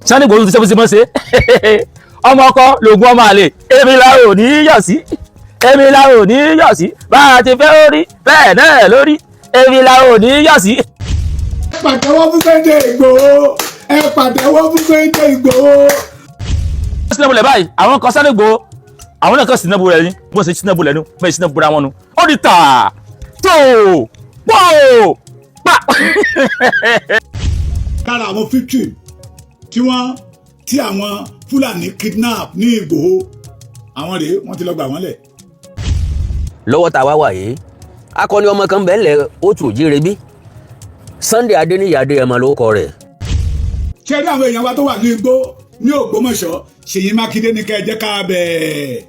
Sunday Igboho ti ṣe bó ṣe mọ́ ṣe ọmọ ọkọ lògùn ọmọ àlè èmi la ò ní yọ̀ sí èmi la ò ní yọ̀ sí bá a ti fẹ́ orí bẹ́ẹ̀ náà lórí èmi la ò ní yọ̀ sí. ẹ pàtẹ́wọ́ fún Sunday Igboho ẹ pàtẹ́wọ́ fún Sunday Igboho. sinabu lẹ báyìí àwọn kan Sunday Igboho àwọn náà kan sinabu rẹ ni bó ṣe sinabu lẹnu bẹ́ẹ̀ sinabu ra wọn nu ó di tà tó pọ̀ pa. lára àwọn victim tí àwọn Fúlàní kidnap ní Igboho àwọn rèé wọ́n ti lọ gbà wọ́n lẹ̀. lọ́wọ́ tá a wá wà yìí akọni ọmọ kan bẹ́ẹ̀ lẹ̀ ó tù jíire bí Sunday Adéníyì Adéyẹmọ ló kọ rẹ̀. ṣé ní àwọn èèyàn wa tó wà ní igbó ní Ògbómọ̀ṣọ́ Ṣèyí Mákindé ní kẹ́ ẹ jẹ́ ká bẹ̀.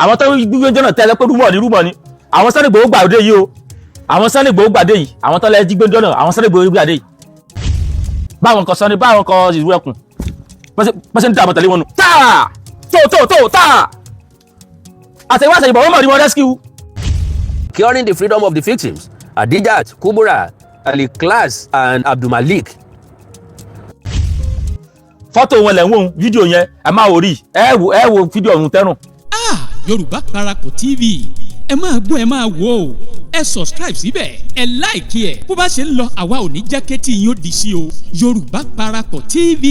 àwọn tó gbígbé jọ́nà tẹ́lẹ̀ pé rúmọ̀ ni àwọn Sunday Igboho gbàdé yìí o àwọn Sunday Igboho gbàdé yìí àwọn tó lẹ́ jígbé jọ́nà àwọn Sunday Igboho gbàdé yìí báwọn kan Sunday báwọn kan ìlú ẹkùn pẹ́sẹ́ ń dààmú tẹ̀lé wọn nù táà tó táà àtẹ̀wé àtẹ̀yìnbọ̀ wọ́n mọ̀ ní wọn rescue. Curing the freedom of the victims Adijat, Kubura, Ali Class and Abdulmalik. fọ́tò wọn lẹ̀ ń wò fídíò yẹn ẹ máa wò rí ẹ wo fídíò ọ̀hún tẹ́rùn. Yorùbá Parapọ̀ TV ẹ máa gbọ́ ẹ máa wò ó ẹ subscribe síbẹ̀ ẹ like ẹ bó bá ṣe ń lọ àwa ò ní jẹ́ kétí yín ó di sí o Yorùbá Parapọ̀ TV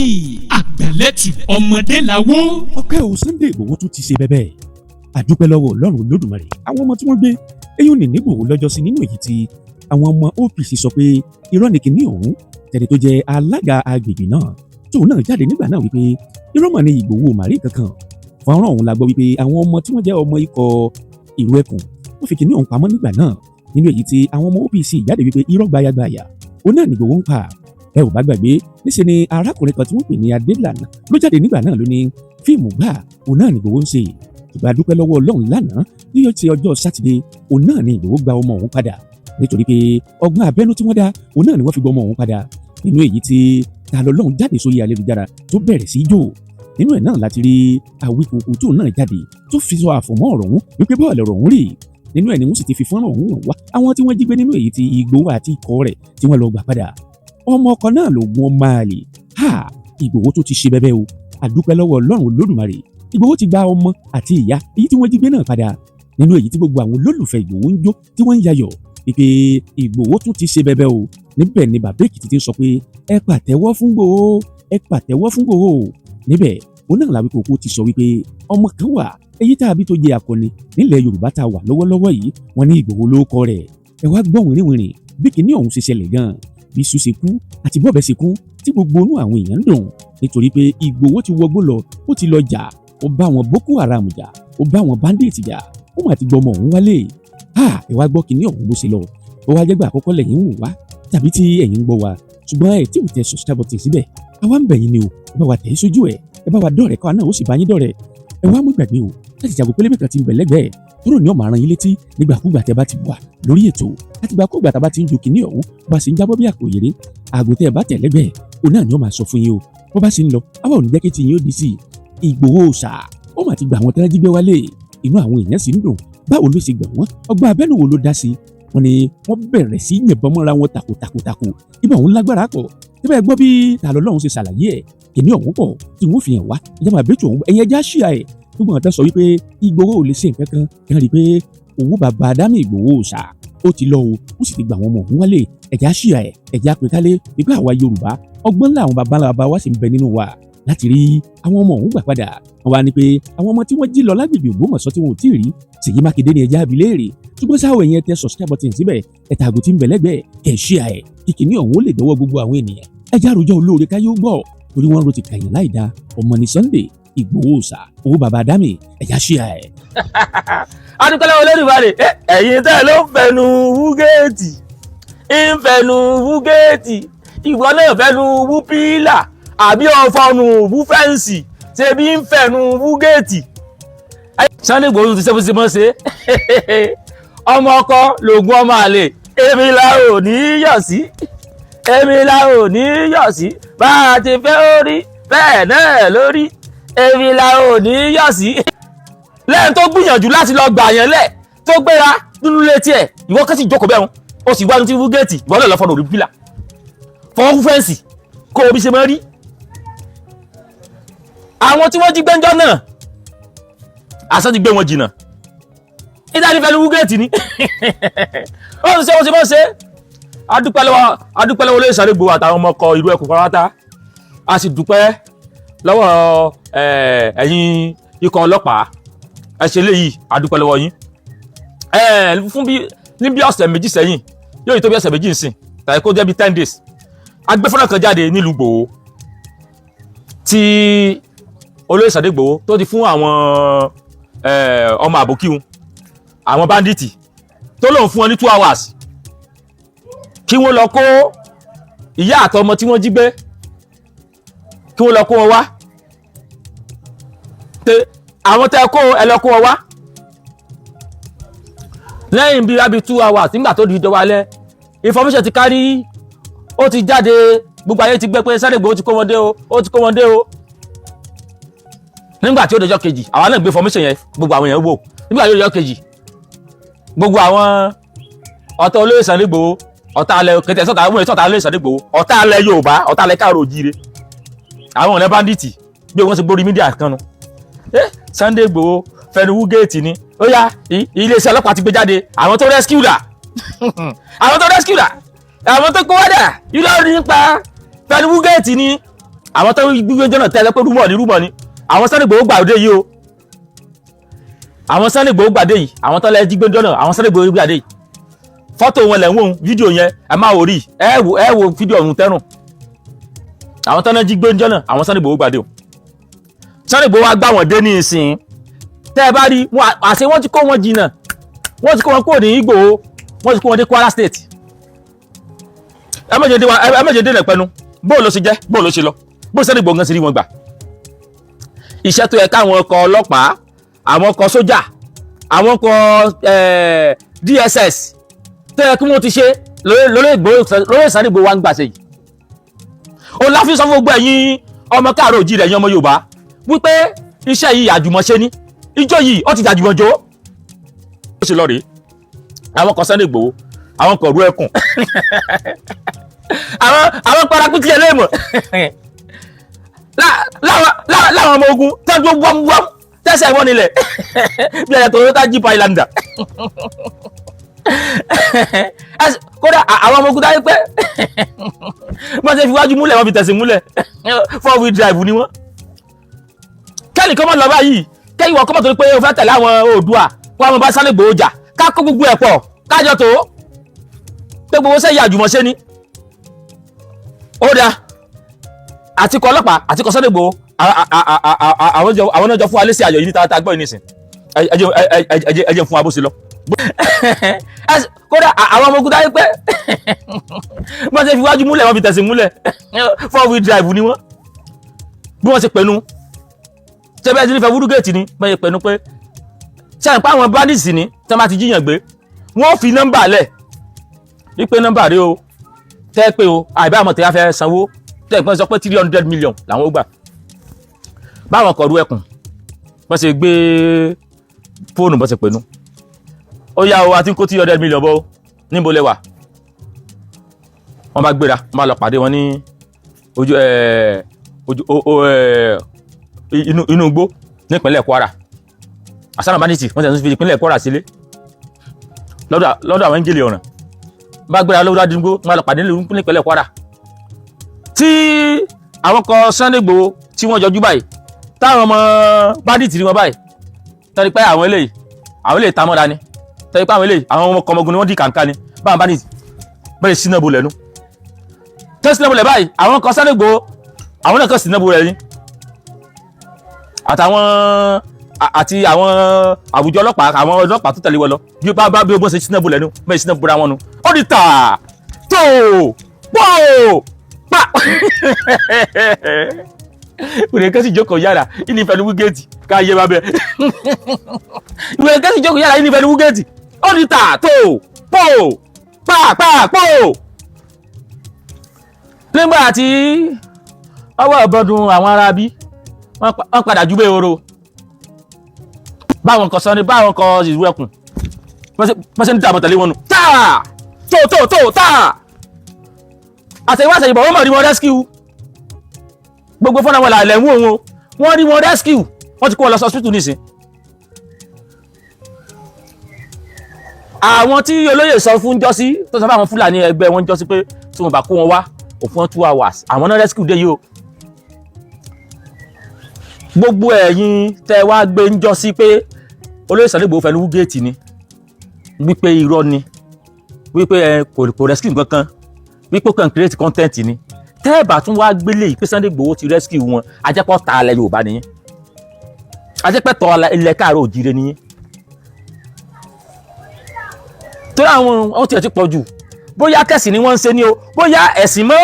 àgbàlẹ́tù ọmọdé làwọ̀. ọpẹ́ o Sunday Igboho tún ti ṣe bẹ́bẹ́ àdúpẹ́ lọ́wọ́ Ọlọ́run Olódùmarè àwọn ọmọ tí wọ́n gbé eyín ní Igboho lọ́jọ́sí nínú èyí tí àwọn ọmọ OPC sọ pé irọ́ ni kìíní ọ̀hún tẹ̀lé tó jẹ́ alága agbègbè náà tóun náà jáde nígbà náà wípé irọ́ mọ̀ ní Igboho màrí kankan fọ́nrán ọ̀hún la gbọ́ wípé àwọn ọmọ tí wọ́n jẹ́ ọmọ ikọ̀ ìlú ẹkùn wọ́n fi kìíní ọ̀hún pamọ́ nígbà náà nínú èyí tí àwọn ọmọ OPC jáde wípé irọ́ gbayagbaya òun náà ní Igboho ń pa ẹ ò bá gbàgbé níṣẹ́ ni arákùnrin kan tí wọ́n pè ní Adélànà ló jáde nígbà náà ló ní fíìmù gbà òun náà ní Igboho ń ṣe ìgbà dúpẹ́ lọ́wọ́ Ọlọ́run lánàá níyọ̀ ti ọjọ́ sátidé òun náà ní Igboho gba ọmọ òun padà nítorí pé ọgbọ́n abẹ́nú tí wọ́n dá òun náà ni wọ́n fi gbọ́ ọmọ òun padà nínú èyí tí ta lọ́lọ́run jáde sórí ayélujára tó bẹ̀rẹ̀ sí í jó nínú ẹ̀ náà láti rí Awíkòkò tóun náà jáde tó fi sọ àfọ̀mọ́ ọ̀rọ̀ ọ̀hún wípé bọ́ọ̀lù ọ̀rọ̀ ọ̀hún rí nínú ẹ̀ ni wọ́n sì ti fi fọ́nrán ọ̀hún hàn wá àwọn tí wọ́n jí gbé nínú èyí tí Igboho àti ikọ̀ rẹ̀ tí wọ́n lọ gbà padà ọmọ ọkọ náà lògùn ọmọ àlè Igboho tó ti ṣe bẹ́bẹ́ o àdúpẹ́ lọ́wọ́ Ọlọ́run Olódùmarè Igboho ti gba ọmọ àti ìyá èyí tí wọ́n jí gbé náà padà nínú èyí tí gbogbo àwọn olólùfẹ́ Igboho ń jó tí wọ́n ń yayọ̀ wípé Igboho tún ti ṣe bẹ́bẹ́ o níbẹ̀ ni bàbá Èkìtì ti sọ pé ẹ pàtẹ́wọ́ fún Igboho ẹ pàtẹ́wọ́ fún Igboho níbẹ̀ òun náà l'Awíkòkò ti sọ wípé ọmọ kan wà èyí tá a bí tó jẹ akọni nílẹ̀ Yorùbá tá a wà lọ́wọ́lọ́wọ́ yìí wọ́n ní Igboho ló kọ rẹ̀ ẹ wá gbọ́ wìrìwìrì bí kìíní ọ̀hún ṣe ṣẹlẹ̀ gan bí iṣu ṣe kú àti bọ́ọ̀bẹ ṣe kú tí gbogbo inú àwọn èèyàn ń dùn nítorí pé Igboho ti wọgbó lọ ó ti lọ jà ó bá wọn Boko Haram jà ó bá wọn bandit jà ó mà ti gbọ́ ọmọ òun wálé ẹ wá gbọ́ kìíní ọ̀hún bó ṣe lọ ó wá jẹ́gbà àkọ́kọ́ lẹ́yìn ń wò wá tàbí tí ẹ̀yin ń gbọ́ wa ṣùgbọ́n ẹ̀ tí ò tẹ subscribe button síbẹ̀ àwa ń bẹ̀ yín ni o ẹ bá wa tẹ̀ sójú ẹ̀ ẹ bá wa dọ̀rẹ́ kọ́ àná ó sì bá yín dọ̀rẹ́ ẹ wá mú gbàgbé o láti jàgbó pélébé kan ti ń bẹ̀ lẹ́gbẹ̀ẹ́ tóró ní ọmọ àrán yín létí nígbàkúgbà tẹ bá ti wà lórí ètò àti gbàkúgbà tá a bá ti ń ju kìíní ọ̀hún bá sì ń jábọ́ bí àpò yèrè àgùn tẹ bá tẹ̀ lẹ́gbẹ̀ẹ́ òun náà ni ó máa sọ fún yín o bó bá sì ń lọ àwa ò ní jẹ́ kí ti yín ó di sí Igboho ṣá ó mà ti gbà àwọn tẹ́lẹ̀ jí gbé wálé inú àwọn èèyàn sì ń dùn báwo ló ṣe gbà wọ́n ọgbọ́n abẹ́nu wo ló dá sí wọ́n ní wọ́n bẹ̀rẹ̀ sí yìnbọn mọ́ra wọn takò ibà òun lágbára pọ̀ síbẹ̀ gbọ́ bí ta lọ́lọ́run ṣe ṣàlàyé ẹ̀ kìíní ọ̀hún pọ̀ tí wọ́n fi hàn wá ìjọba àbẹ́tò ọ̀hún ẹ̀yẹ já ṣíà ẹ̀ gbogbo àwọn tó sọ wípé Igboho ò lè ṣe nǹkan kan kí wọ́n rí i pé òwú bàbá Ádámù Igboho ṣá ó ti lọ o ó sì ti gbà wọn mọ̀ òun wálé ẹ̀já ṣíà ẹ̀ ẹ̀já pẹ̀kálẹ̀ wípé àwa Yorùbá ọgbọ́n ńlá àwọn bàbá wa sì ń bẹ nínú wa láti rí àwọn ọmọ òun gbà padà wọn wá ní pé àwọn ọmọ tí wọ́n jí lọ lágbègbè Ògbómọ̀ṣọ́ tí wọn ò tí ì rí Ṣèyí Mákindé ní ẹja abiléèrè ṣùgbọ́n sáwọ ẹ̀yẹn tẹ subscribe button síbẹ̀ ẹ̀ta àgùntí ń bẹ lẹ́gbẹ̀ẹ́ kẹ̀ ṣíà ẹ̀ kíkiní ọ̀hún ó lè dọ́wọ́ gbogbo àwọn ènìyàn ẹja àròjọ olóore káyé ó gbọ́ torí wọ́n ro ti kàyàn láì da ọmọ ní Sunday Igboho ṣá owó bàbá Ádámù ẹja ṣíà ẹ̀. adúpẹ́lẹ́ Olódùmarè ẹ̀yin tẹ́ ló ń fẹnu wúgẹ́ẹ̀tì ń fẹnu wúgẹ́ẹ̀tì ìwọ náà fẹnu wú pílà àbí ọ̀fọ̀nù wú fẹ́ǹsì ṣe bí ń fẹnu wúgẹ́ẹ̀tì. Sunday Igboho ti ṣe mọ́ ṣe ọmọ ọkọ lògùn ọmọ àlè èmi la ò ní yọ̀ sí èmi la ò ní yọ̀ sí bá a ti fẹ́ orí bẹ́ẹ̀ náà lórí èmi la ò ní yọ̀ sí. lẹ́yìn tó gbìyànjú láti lọ gbà yẹn lẹ̀ tó gbéra nínú létí ẹ̀ ìwọ kẹ́sì jókòó bẹ́ẹ̀ ó sì wá ní ti wú géètì ìwọ náà lọ fọnà òrí pílà fọwọ́ fún fẹ́ǹsì kó o bí ṣe máa rí àwọn tí wọ́n jí gbẹ́njọ́ náà àṣà ti gbé wọn jìnnà ìdájí fẹ́ lu wúgẹ́ẹ̀tì ni wọ́n ti ṣe adúpẹ́ lọ́wọ́ olóyè Sunday Igboho àtàwọn ọmọ ọkọ̀ ìlú ẹkùn pátá a sì dúpẹ́ lọ́wọ́ ẹ̀yin ikọ̀ ọlọ́pàá ẹ ṣe léyìí adúpẹ́ lọ́wọ́ yín fún bí ọ̀sẹ̀ méjì sẹ́yìn yóò yí tó bí ọ̀sẹ̀ méjì nsìn tàbí kó jẹ́ bí 10 days agbẹ́fọ́nà kan jáde nílùú Igboho tí olóyè Sunday Igboho tó ti fún àwọn ọmọ àbòkíhun àwọn báńdíìtì tó lòun fún wọn ní 2 hours kí wọ́n lọ kó ìyá àtọmọ tí wọ́n jí gbé kí wọ́n lọ kó wọn wá àwọn tẹ́ kó ẹ lọ kó wọn wá lẹ́yìn bí rábí 2 hours nígbà tó di ìjọba alẹ́ information ti kárí ó ti jáde gbogbo ayé ti gbé pé Sunday Igboho ti kó wọn dé o ó ti kó wọn dé o nígbà tí ó dọjọ́ kejì àwa náà gbé information yẹn gbogbo àwọn èèyàn wò nígbà tí ó dọjọ́ kejì gbogbo àwọn ọ̀tá olóyè Sunday Igboho ọ̀tá alẹ́ kẹtẹ sọ́tà àwọn ìsọ̀tà olóyè Sunday Igboho ọ̀tá alẹ́ Yorùbá ọ̀tá alẹ́ káàró òjíire àwọn ọ̀nà bandits bí wọ́n ti gbórí mídíà kan nu Sunday Igboho fẹnu wúgẹ́ẹ̀tì ni ó yá iléeṣẹ́ ọlọ́pàá ti gbé jáde àwọn tó rescue dà àwọn tó rescue dà àwọn tó kó wá dà ìlọrin nípa fẹnu wúgẹ́ẹ̀tì ni àwọn tó gbígbé jọ́nà tẹ́lẹ̀ pé rúmọ̀ ni àwọn Sunday Igboho gbàdé yìí o àwọn Sunday Igboho gbàdé yìí àwọn tó lẹ́ jí gbé jọ́nà àwọn Sunday Igboho gbàdé yìí fọ́tò wọn lẹ̀ ń wò fídíò yẹn ẹ máa wò rí ẹ wo fídíò ọ̀hún tẹ́rùn àwọn tó lẹ́ jí gbé jọ́nà àwọn Sunday Igboho gbàdé o Sunday Igboho wá gbà wọ́n dé ní ìsìn tẹ́ ẹ bá rí àṣẹ wọ́n ti kó wọn jìnnà wọ́n ti kó wọn kúrò ní Igboho wọ́n ti kó wọn dé Kwara State ẹ méje dé lẹ́pẹ́nu bóòlù ló ṣe jẹ́ bóòlù ló ṣe lọ bóòlù Sunday Igboho gan sí rí wọn gbà iṣẹ́ tó yẹ káwọn ọkọ̀ ọlọ́pàá àwọn ọkọ̀ sójà àwọn ọkọ̀ DSS tó yẹ kí wọ́n ti ṣe lórí Sunday Igboho wa ń gbà ṣe yìí ó láfi sọ fún gbogbo ẹ̀yin ọmọ káàró òjíire ẹ̀yin ọmọ Yorùbá wípé iṣẹ́ yìí àjùmọ̀ṣe ní ijó yìí ó ti dàjùmọ̀jó ó ṣe lọ rèé àwọn kan Sunday Igboho àwọn kan rú ẹkùn àwọn parakútì ẹlẹ́mọ̀ láwọn ọmọ ogun tọ́jú wọ́mwọ́m tẹ́sẹ̀ wọn nílẹ̀ bí ẹ̀yà Toyota Jeep Highlander kódà àwọn ọmọ ogun dáyé pé wọ́n ti fi wájú múlẹ̀ wọ́n fi tẹ̀sí múlẹ̀ 4-wheel drive ni wọ́n kẹ́ni kọ́mọ́ lọ báyìí kẹ́yìn wọ́n kọ́mọ́ tó pé o fẹ́ tẹ̀lé àwọn Oòduà kó àwọn bá Sunday Igboho jà ká kó gbogbo ẹ̀ pọ̀ kájọ tó pé gbogbo sẹ́yìn àjùmọ̀ṣe ni ó dáa àtikọ̀ ọlọ́pàá àtikọ̀ Sunday Igboho àwọn náà jọ fún wa lésì ayọ̀ yìí ní tààtà gbọ́ ìnísìn ẹjẹ fún wa bó ṣe lọ. kódà àwọn ọmọ ogun dáyé pé wọ́n ti fi wájú múlẹ̀ wọ́n fi tẹ̀sí múlẹ̀ 4-wheel drive ni wọ́n bí wọ́n ṣe pẹ̀nu tẹ́bẹ́ ti nífẹ̀ẹ́ wúdúgẹ́ẹ̀tì ni bẹ́ẹ̀ pẹ̀nu pé ṣe àǹpá àwọn bandits ni tí wọ́n bá ti jíyàn gbé wọ́n fi nọ́mbà lẹ̀ wípé nọ́mbà rí o tẹ́ pé o àìbá àmọ̀ tẹ́yà fẹ́ sanwó tẹ́gbọ́n sọ pé 300 million làwọn ó gbà báwọn kọ̀ọ̀rú ẹkùn bọ́n ṣe gbé fóònù bọ́n ṣe pẹ̀nu ó yá o àti kó 300 million bọ́ níbo lẹ́wà wọ́n bá gbéra wọ́n bá lọ pàdé wọn ní inú igbó nípínlẹ̀ Kwara àsánà bandits wọ́n tẹ̀sí fi ìpínlẹ̀ Kwara sílé lọ́dọ̀ àwọn ẹ̀ńgẹ̀lì ọ̀ràn bá gbéra lọ́wọ́ dádúgbò wọ́n bá lọ pàdé nípínlẹ̀ Kwara tí àwọn kan Sunday Igboho tí wọ́n jọjú báyìí táwọn ọmọ bandits rí wọn báyìí tẹ́lẹ̀ pé àwọn eléyìí ta mọ́ra ni tẹ́lẹ̀ pé àwọn eléyìí àwọn ọmọkùnrin ni wọ́n dì kàǹkà ni báwọn bandits bẹ́ẹ̀ sínú ẹ̀bù lẹ́nu tẹ́lẹ̀ sínú ẹ̀bù lẹ́ báyìí àwọn kan Sunday Igboho àwọn náà kàn sínú ẹ̀bù lẹ́ ní àti àwọn àwùjọ ọlọ́pàá àwọn ọlọ́pàá tó tẹ̀lé wọn lọ bí ó bá bí ó bó ṣe sínú ẹ̀bù lẹ́nu bẹ́ẹ̀ sínú ẹ̀bù ra wọn nu ó di tà tó pò pa ìwé kẹ́sì jókòó yára ìní ìfẹ́ ní wúgẹ́ẹ̀tì ká yé bá bẹ́ẹ̀ ìwé kẹ́sì jókòó yára ìní ìfẹ́ ní wúgẹ́ẹ̀tì ó di tà tó pò pò nígbà tí ọwọ́ ọ̀bọ̀dún àwọn ará bí wọ́n padà júbẹ́ oró báwọn kan Sunday báwọn kan ìlú ẹkùn wọ́n ṣe ń dàbọ̀ tẹ̀lé wọn nù táà tó táà àtẹ̀wá àtẹ̀yìnbọ̀ wọ́n mọ̀ rí wọn rescue gbogbo fọ́nà wọn làlẹ̀ ń wò wọ́n rí wọn rescue wọ́n ti kó wọn lọ sí hospital nísìn. àwọn tí olóyè sọ fún jọ́sí tó sọ fún àwọn Fúlàní ẹgbẹ́ wọn jọ́sí pé tí wọ́n bá kó wọn wá òfin 2 hours àwọn náà rescue dé yìí o. gbogbo ẹ̀yin tẹ́ wá gbé ń jọ́sí pé olóyè Sunday Igboho fẹnu wú géètì ni wípé irọ́ ni wípé kò rescue kankan wípé kàn create content ni tẹ́ ẹ̀ bá tún wá gbélé yìí pé Sunday Igboho ti rescue wọn ajẹ́pọ̀ ta alẹ́ Yorùbá nìyẹn ajẹ́pẹ́ tọ́ ilẹ̀ káàró òjìire nìyẹn. torí àwọn tiẹ̀ ti pọ̀ jù bóyá kẹ̀sìn ni wọ́n ń ṣe ni o bóyá ẹ̀sìn mọ́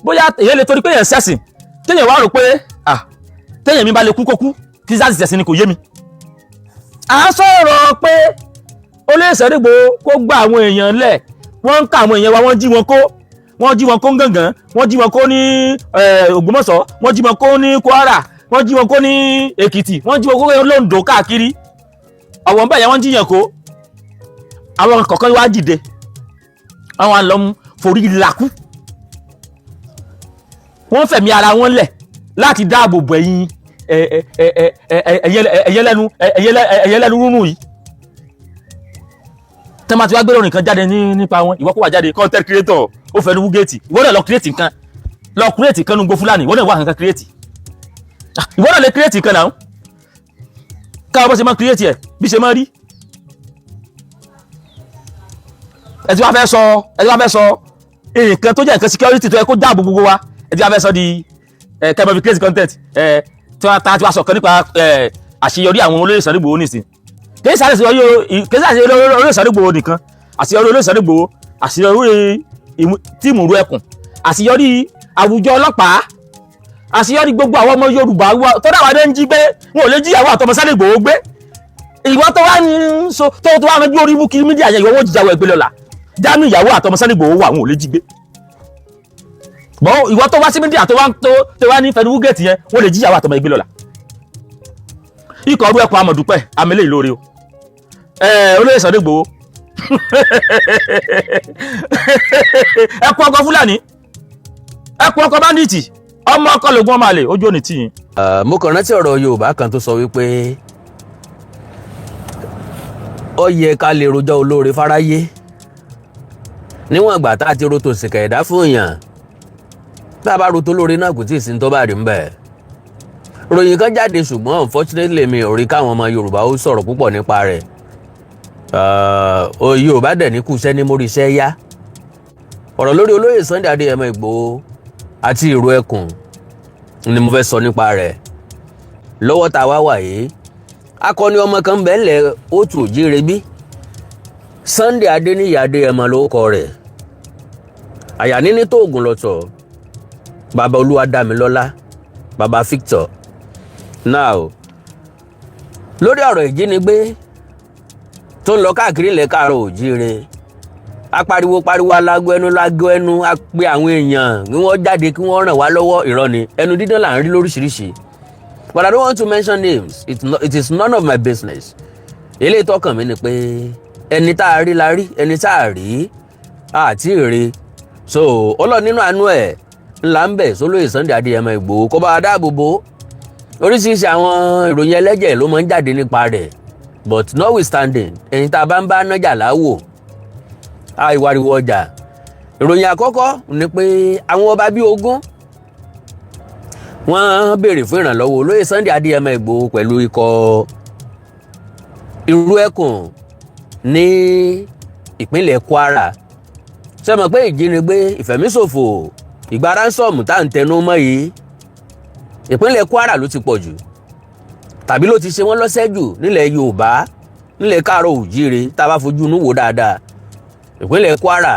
bóyá èyí lè torí pé èèyàn ṣẹ̀sìn téèyàn wá rò pé téèyàn mi bá lè kú kó kú kí sáà sì ṣẹ̀sìn ni kò yé mi. à ń sọ̀rọ̀ pé olóyè Sunday Igboho kó gba àwọn èèyàn lẹ̀ wọ́n ń ká àwọn èèyàn wa wọ́n jí wọn kó ń gàngán wọ́n jí wọn kó ní Ògbómọ̀ṣọ́ wọ́n jí wọn kó ní Kwara wọ́n jí wọn kó ní Èkìtì wọ́n jí wọn kó ní Oǹdó káàkiri àwọn bẹ́ẹ̀ yẹn wọ́n jíyàn kó àwọn kọ̀ọ̀kan wá dìde àwọn àlọ́ forí lakú wọ́n fẹ̀mí ara wọn lẹ̀ láti dáàbò bò ẹ̀yin ẹ̀yẹlẹ́nu rúnrún yìí tẹ́lẹ̀ tí wàá gbé lórí nǹkan jáde nípa wọn ìwọ kó wà jáde content creator ó fẹ́ ní wúgẹ́ẹ̀tì ìwọ náà lọ create nǹkan nu gbó Fúlàní ìwọ náà wà nǹkan create ìwọ náà lè create nǹkan náà káwọn bó ṣe máa create ẹ̀ bí ṣe máa rí ẹ ti wá fẹ́ sọ nǹkan tó jẹ́ nǹkan security tó yẹ kó dáàbò gbogbo wa ẹ ti wá fẹ́ sọ di kẹ́mọ́ fi create content tí wọ́n wá sọ̀kan nípa àṣeyọrí àwọn olóyè Sunday Igboho nìsín kì í sáré olóyè Sunday Igboho nìkan àṣeyọrí olóyè Sunday Igboho àṣeyọrí tíìmù ru ẹkùn àṣeyọrí àwùjọ ọlọ́pàá àṣeyọrí gbogbo àwọn ọmọ Yorùbá tó dáwà dé ń jí gbé wọn ò lè jíyàwó àtọmọ Sunday Igboho gbé ìwọ tó wá ní tó wá ní orí búkí mídíà yẹn ìwọ wọn jíjàwó ẹgbẹ́ lọ́la dánú ìyàwó àtọmọ Sunday Igboho wà wọn ò lè jí gbé bọ́ ìwọ tó wá sí mídíà tó wá ní fẹnu wúgẹ́ẹ̀tì yẹn wọn lè jíyàwó àtọmọ ẹgbẹ́ lọ́la ikọ̀ ọdún ẹ̀kọ́ amọ̀dúpẹ́ amẹ́lẹ́ ìlóore o olóyè Sunday Igboho ẹkùn ọkọ̀ Fúlàní ẹkùn ọkọ̀ báńdíìtì ọmọ ọkọ̀ lògùn ọmọ àlè ojú òní tìyìn. mo kàn rántí ọ̀rọ̀ Yorùbá kan tó sọ wípé ó yẹ ká lè rojọ́ olóore fáráyé níwọ̀n ìgbà tá a ti roto sìkà ẹ̀dá fún èèyàn tá a bá roto olóore náà kò tí ì sí ní tó bá rí ń bẹ̀. ròyìn kan jáde ṣùgbọ́n unfortunately mi ò rí káwọn ọmọ Yorùbá ó sọ̀rọ̀ púpọ̀ nípa rẹ̀ Yorùbá dẹ̀ ní kùsẹ́ ní mórí iṣẹ́ yá ọ̀rọ̀ lórí olóyè Sunday Adéyẹmọ Ìgbòho àti ìró ẹkùn ni mo fẹ́ sọ nípa rẹ̀ lọ́wọ́ tá a wá wà yìí akọni ọmọ kan bẹ́ẹ̀lẹ̀ òtù òjìrèbí Sunday Adéyẹmọ lórúkọ rẹ̀ àyàní ní tóògùn lọ́tọ̀ bàbá Olúwadámilọ́lá bàbá Victor now lórí ọ̀rọ̀ ìjínigbé tó ń lọ káàkiri ilẹ̀ káàárọ̀ òjíire apariwo alágó ẹnu a pé àwọn èèyàn kí wọ́n jáde kí wọ́n ràn wá lọ́wọ́ irọ́ ni ẹnu dídán là ń rí lóríṣiríṣi but I don't want to mention names it is none of my business eléyìí tọ́kàn mi ni pé ẹni tá a rí la rí ẹni tá a rí àti èrè so ọlọ́ọ̀ nínú àánú ẹ̀ ńlá ń bẹ̀ sólóyè Sunday Adéyẹmọ Ìgbòho kó bá a dáàbò bò oríṣiríṣi àwọn ìròyìn ẹlẹ́jẹ̀ ló máa ń jáde nípa rẹ̀ but notwithstanding ẹni tá a bá ń bá nájà láwò àìwariwo ọjà ìròyìn àkọ́kọ́ ni pé àwọn ọba bíi 20 wọ́n béèrè fún ìrànlọ́wọ́ olóyè Sunday Adéyẹmọ Ìgbòho pẹ̀lú ikọ̀ ìrú ẹkùn ní ìpínlẹ̀ Kwara ṣe mọ̀ pé ìjínigbé ìfẹ̀míṣòfò ìgbà ránsọ̀mù tá à ń tẹnu mọ́ yìí ìpínlẹ̀ Kwara ló ti pọ̀ jù tàbí ló ti ṣe wọ́n lọ́sẹ̀ jù nílẹ̀ Yorùbá nílẹ̀ káàárọ̀ òjíire tá a bá fojú inú wò dáadáa ìpínlẹ̀ Kwara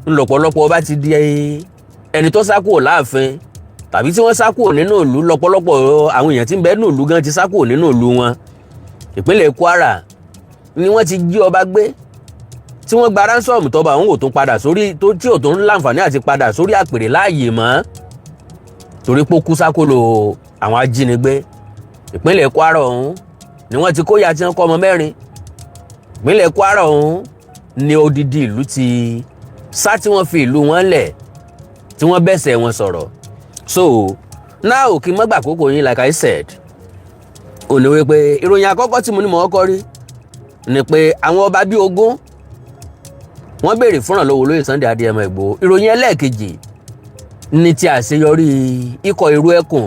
ńlọ́pọ̀lọpọ̀ bá ti di ẹni tó sá kúrò láàfin tàbí tí wọ́n sá kúrò nínú ìlú lọ́pọ̀lọpọ̀ àwọn èèyàn tí ń bẹ nínú ìlú gan ti sá kúrò nínú ìlú wọn ìpínlẹ̀ Kwara ni wọ́n ti jí ọba gbé tí wọ́n gba ránsọ̀mù tọba àwọn ò tún padà sórí tí ò tún láǹfààní àti padà sórí àpèrè láàyè mọ́ torí pé ó kú sákòlò àwọn ajínigbé ìpínlẹ̀ Kwara ọ̀hún ni wọ́n ti kóyà tí wọ́n kọ́ ọmọ 4 ìpínlẹ̀ Kwara ọ̀hún ni odidi ìlú ti sá tí wọ́n fi ìlú wọn lẹ̀ tí wọ́n bẹ̀sẹ̀ wọn sọ̀rọ̀ so Now kí n má gbà àkókò yín like I said, ó ní wípé ìròyìn àkọ́kọ́ tí mo ní mọ̀ ọkọ rí ni pé àwọn ọba bíi 20 wọ́n béèrè fúnra lọ́wọ́ olóyè Sunday Adéyẹmọ Ìgbòho. Ìròyìn ẹlẹ́ẹ̀kejì ní ti àṣeyọrí ikọ̀ ìrú ẹkùn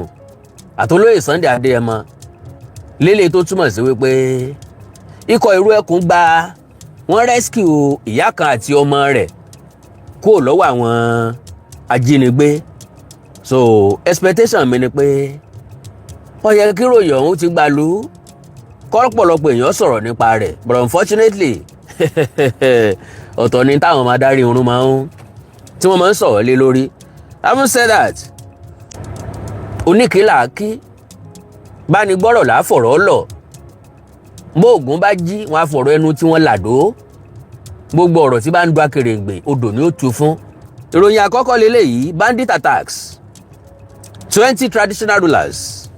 àtolóyè Sunday Adéyẹmọ lélẹ̀ tó túmọ̀ sí wípé ikọ̀ ìrú ẹkùn wọ́n rescue ìyá kan àti ọmọ rẹ̀ kúrò lọ́wọ́ àwọn ajínigbé. So expectation mi ni pé ó yẹ kí ròyìn ọ̀hún ti gbàlú kọ́pọ̀lọpọ̀ èèyàn sọ̀rọ̀ nípa rẹ̀, but unfortunately ọ̀tọ̀ ni táwọn máa darí irun tí wọ́n máa ń sọ̀rọ̀ lé lórí. Having said that, oníkìlà kí bá ní gbọ́rọ̀ láfọ̀rọ̀ lọ, bóògùn bá jí wọn á fọ̀rọ̀ ẹnu tí wọ́n làdó, gbogbo ọ̀rọ̀ tí bá ń du akèrèǹgbè odò ni ó tu fún. Ìròyìn àkọ́kọ́ lélẹ́yìí, bandit attacks, 20 traditional rulers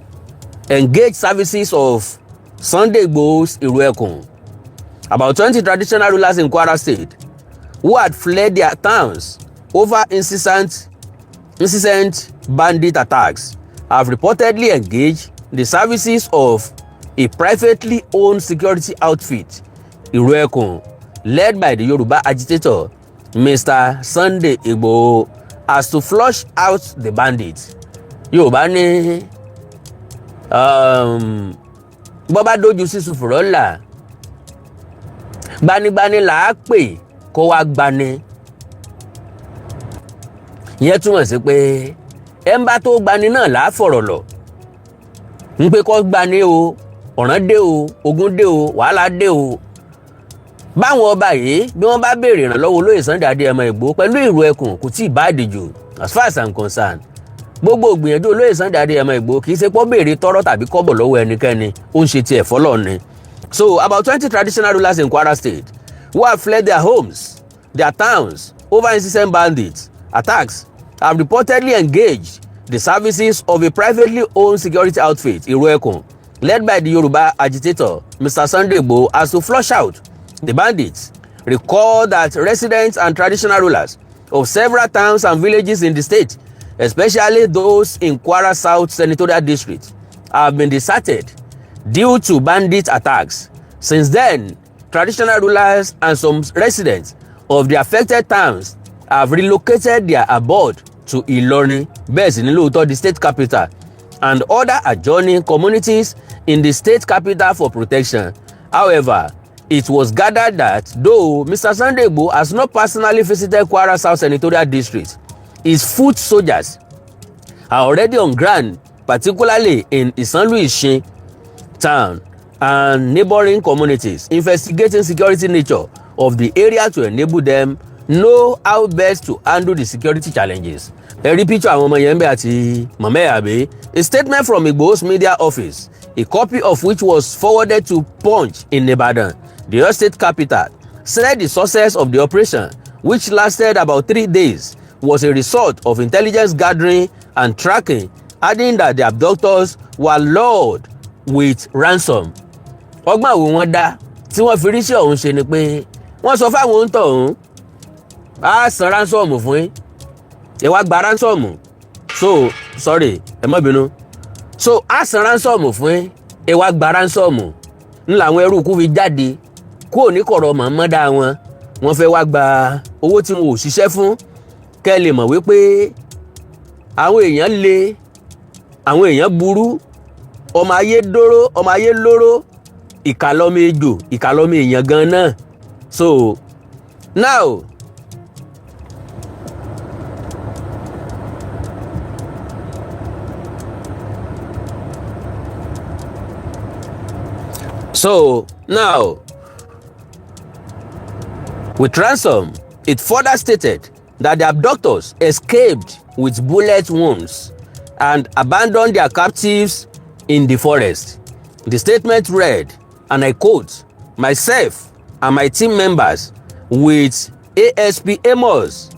engage services of Sunday Igboho's Iru Ekun. About 20 traditional rulers in Kwara State who had fled their towns over incessant bandit attacks have reportedly engaged the services of a privately owned security outfit, Iru Ekun, led by the Yoruba agitator Mr. Sunday Igboho, as to flush out the bandits. Yorùbá ní bọ́ bá dojú sísun fùrọ́là gbanigbani là á pè kó wá gbani. Ìyẹn túmọ̀ sí pé ẹ̀ńbà tó gbani náà là á fọ̀rọ̀ lọ ń pé kó gbani o, ọ̀ràn dé o, ogun dé o, wàhálà dé o. Báwọn ọba yìí bí wọ́n bá béèrè ìrànlọ́wọ́ olóyè Sunday Adéyẹmọ Ìgbòho pẹ̀lú Ìrú Ẹkùn kò tí ì bá àdìjù as far as I'm concerned. Gbogbo ògbìyànjú olóyè Sunday Adéyẹmọ Ìgbòho kì í ṣe pọ́ béèrè tọ́rọ́ tàbí kọ́bọ̀ lọ́wọ́ ẹnikẹ́ni, ó ń ṣe tiẹ̀ fọ́lọ́ ni. So about 20 traditional rulers in Kwara State who have fled their homes, their towns over incessant bandit attacks have reportedly engaged the services of a privately owned security outfit, Iru Ekun, led by the Yoruba agitator Mr. Sunday Igboho, as to flush out the bandits. Recall that residents and traditional rulers of several towns and villages in the state, especially those in Kwara South Senatorial District, have been deserted due to bandit attacks. Since then, traditional rulers and some residents of the affected towns have relocated their abode to Ilorin, bẹ́ẹ̀ sì ní lóòótọ́ the state capital, and other adjoining communities in the state capital for protection. However, it was gathered that though Mr. Sunday Igboho has not personally visited Kwara South Senatorial District, his foot soldiers are already on ground, particularly in Isanlu-Ishin town and neighboring communities, investigating security nature of the area to enable them know how best to handle the security challenges. Ẹ̀rí picture àwọn ọmọ yẹn ń bẹ àti mọ̀mọ́ ẹ̀ àbí. A statement from Igboho's media office, a copy of which was forwarded to Punch in Ibadan, the Oyo State capital, said the success of the operation, which lasted about 3 days, was a result of intelligence gathering and tracking, adding that the abductors were lured with ransom. Ọgbọ́n àwọn wọn dá tí wọ́n fi rí sí ọ̀hún ṣe ni pé wọ́n sọ fáwọn ohun tọ̀hún á san ransom fún yín, ẹ wá gba ransom, so sorry ẹ má bínú, so á san ransom fún yín, ẹ wá gba ransom, ń làwọn ẹrú kú fi jáde kúrò ní kọ̀rọ̀ mọ̀ọ́mọ́dá wọn, wọ́n fẹ́ wá gba owó tí wọn ò ṣiṣẹ́ fún. Kẹ́ lè mọ̀ wípé àwọn èèyàn le, àwọn èèyàn burú, ọmọ ayé dóró, ọmọ ayé lóró, ìkàlọ́mọ ejò, ìkàlọ́mọ èèyàn gan náà. So now with ransom, it further stated that the abductors escaped with bullet wounds and abandoned their captives in the forest. The statement read, and I quote, "Myself and my team members with ASP Amos